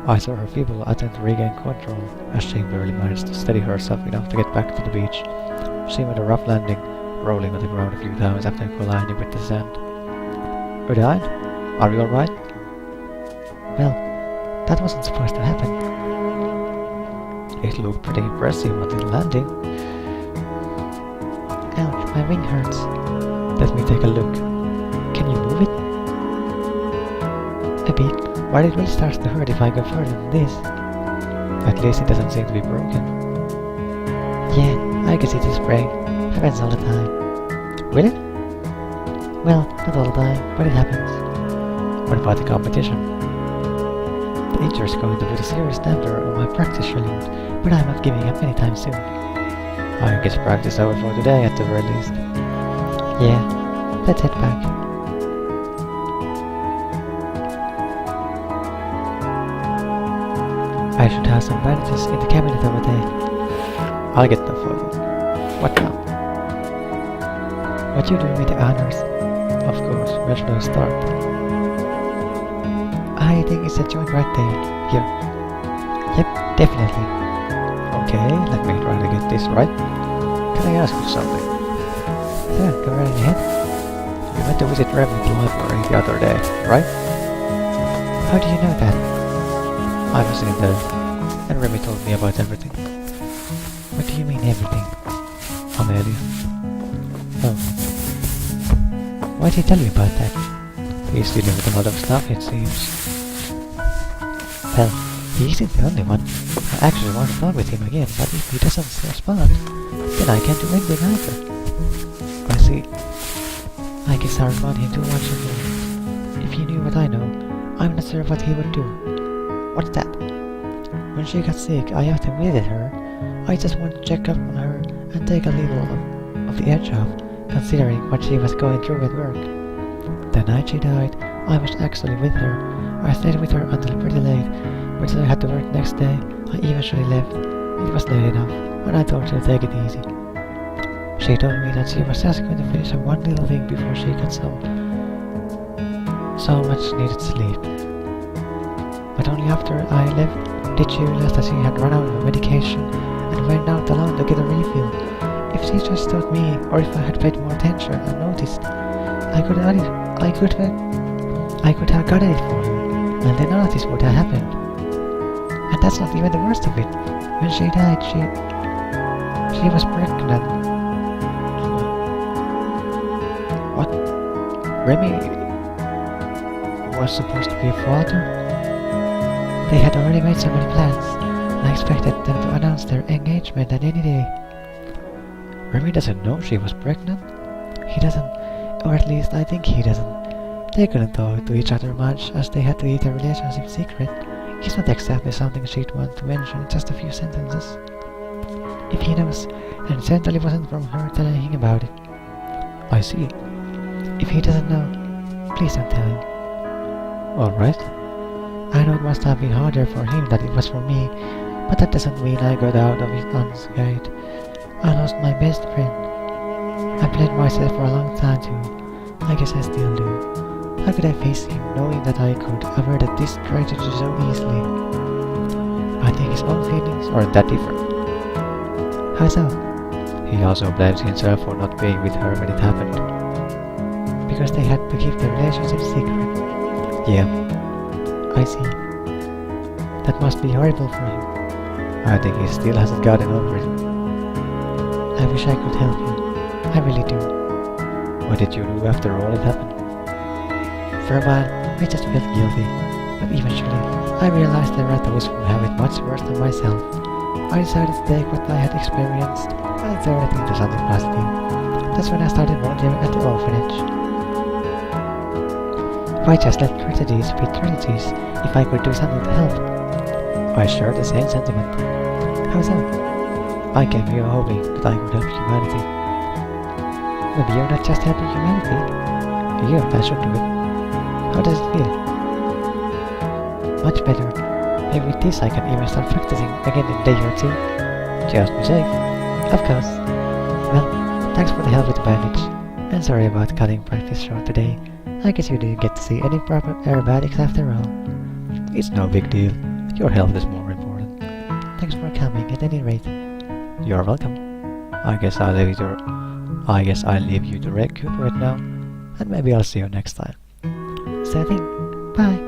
I saw her feeble attempt to regain control, as she barely managed to steady herself enough to get back to the beach. She made a rough landing, rolling on the ground a few times after colliding with the sand. Adine, are you alright? Well, that wasn't supposed to happen. It looked pretty impressive until landing. Ouch, my wing hurts. Let me take a look. Can you move it? A bit, but it really starts to hurt if I go further than this. At least it doesn't seem to be broken. Yeah, I can see this break. Happens all the time. Will it? Well, not all the time, but it happens. What about the competition? The injury is going to put a serious damper on my practice schedule, but I'm not giving up anytime soon. I guess practice over for today at the very least. Yeah, let's head back. I should have some bandages in the cabinet over there. I'll get them for you. What now? What you do with the honors? Of course, where should I start? I think it's a joint right there. Here. Yep, definitely. Okay, let me try to get this right. Can I ask you something? Yeah, go right ahead. You went to visit Remy in the library the other day, right? How do you know that? I was in there, and Remy told me about everything. What do you mean everything? Amelia. Oh. Why did he tell you about that? He's dealing with a lot of stuff, it seems. Well, he isn't the only one. I actually want to talk with him again, but if he doesn't respond, then I can't do anything either. I see. I guess I found him too much alone. If he knew what I know, I'm not sure what he would do. What's that? When she got sick, I often visited her. I just wanted to check up on her and take a little of the edge off, considering what she was going through at work. The night she died, I was actually with her. I stayed with her until pretty late, but since I had to work next day, I eventually left. It was late enough, and I told her to take it easy. She told me that she was just going to finish one little thing before she got so much needed sleep. But only after I left did she realize that she had run out of medication and went out alone to get a refill. If she just told me, or if I had paid more attention and noticed, I could have gotten it for her, and then none of this would have happened. And that's not even the worst of it. When she died, she was pregnant. What? Remy was supposed to be a father? They had already made so many plans, and I expected them to announce their engagement at any day. Remy doesn't know she was pregnant? He doesn't, or at least I think he doesn't. They couldn't talk to each other much, as they had to keep their relationship secret. It's not exactly something she'd want to mention in just a few sentences. If he knows, then it certainly wasn't from her telling him about it. I see. If he doesn't know, please don't tell him. Alright. I know it must have been harder for him than it was for me, but that doesn't mean I got out of it unscathed. I lost my best friend. I played myself for a long time too. I guess I still do. How could I face him knowing that I could avert this tragedy so easily? I think his own feelings aren't that different. How so? He also blames himself for not being with her when it happened. Because they had to keep their relationship secret. Yeah, I see. That must be horrible for him. I think he still hasn't gotten over it. I wish I could help you. I really do. What did you do after all it happened? For a while, I just felt guilty. But eventually, I realized there are those who have it much worse than myself. I decided to take what I had experienced and turn it into something positive. That's when I started volunteering at the orphanage. If I just let tragedies be tragedies, if I could do something to help. I share the same sentiment. How so? I came here hoping that I could help humanity. Maybe you're not just helping humanity. Yeah, I should do it. How does it feel? Much better. Maybe with this I can even start practicing again in a day or two. Just be safe. Of course. Well, thanks for the help with the bandage. And sorry about cutting practice short today. I guess you didn't get to see any proper aerobatics after all. It's no big deal. Your health is more important. Thanks for coming at any rate. You're welcome. I guess I'll leave you to recuperate now, and maybe I'll see you next time. Same thing. Bye.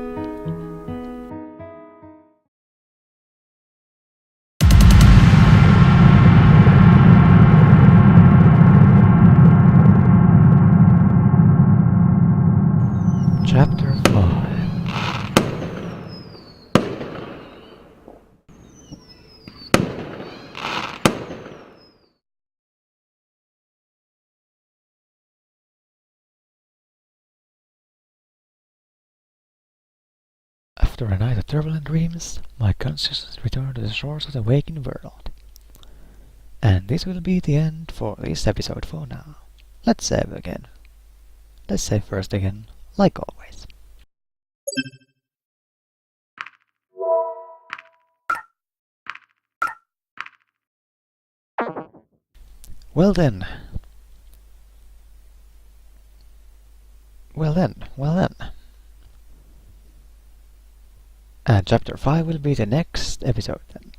Chapter 5. After a night of turbulent dreams, my consciousness returned to the shores of the waking world. And this will be the end for this episode for now. Let's save again. Let's save first again, like always. Well then. And chapter 5 will be the next episode then.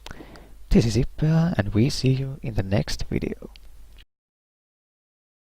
This is Ippe, and we see you in the next video.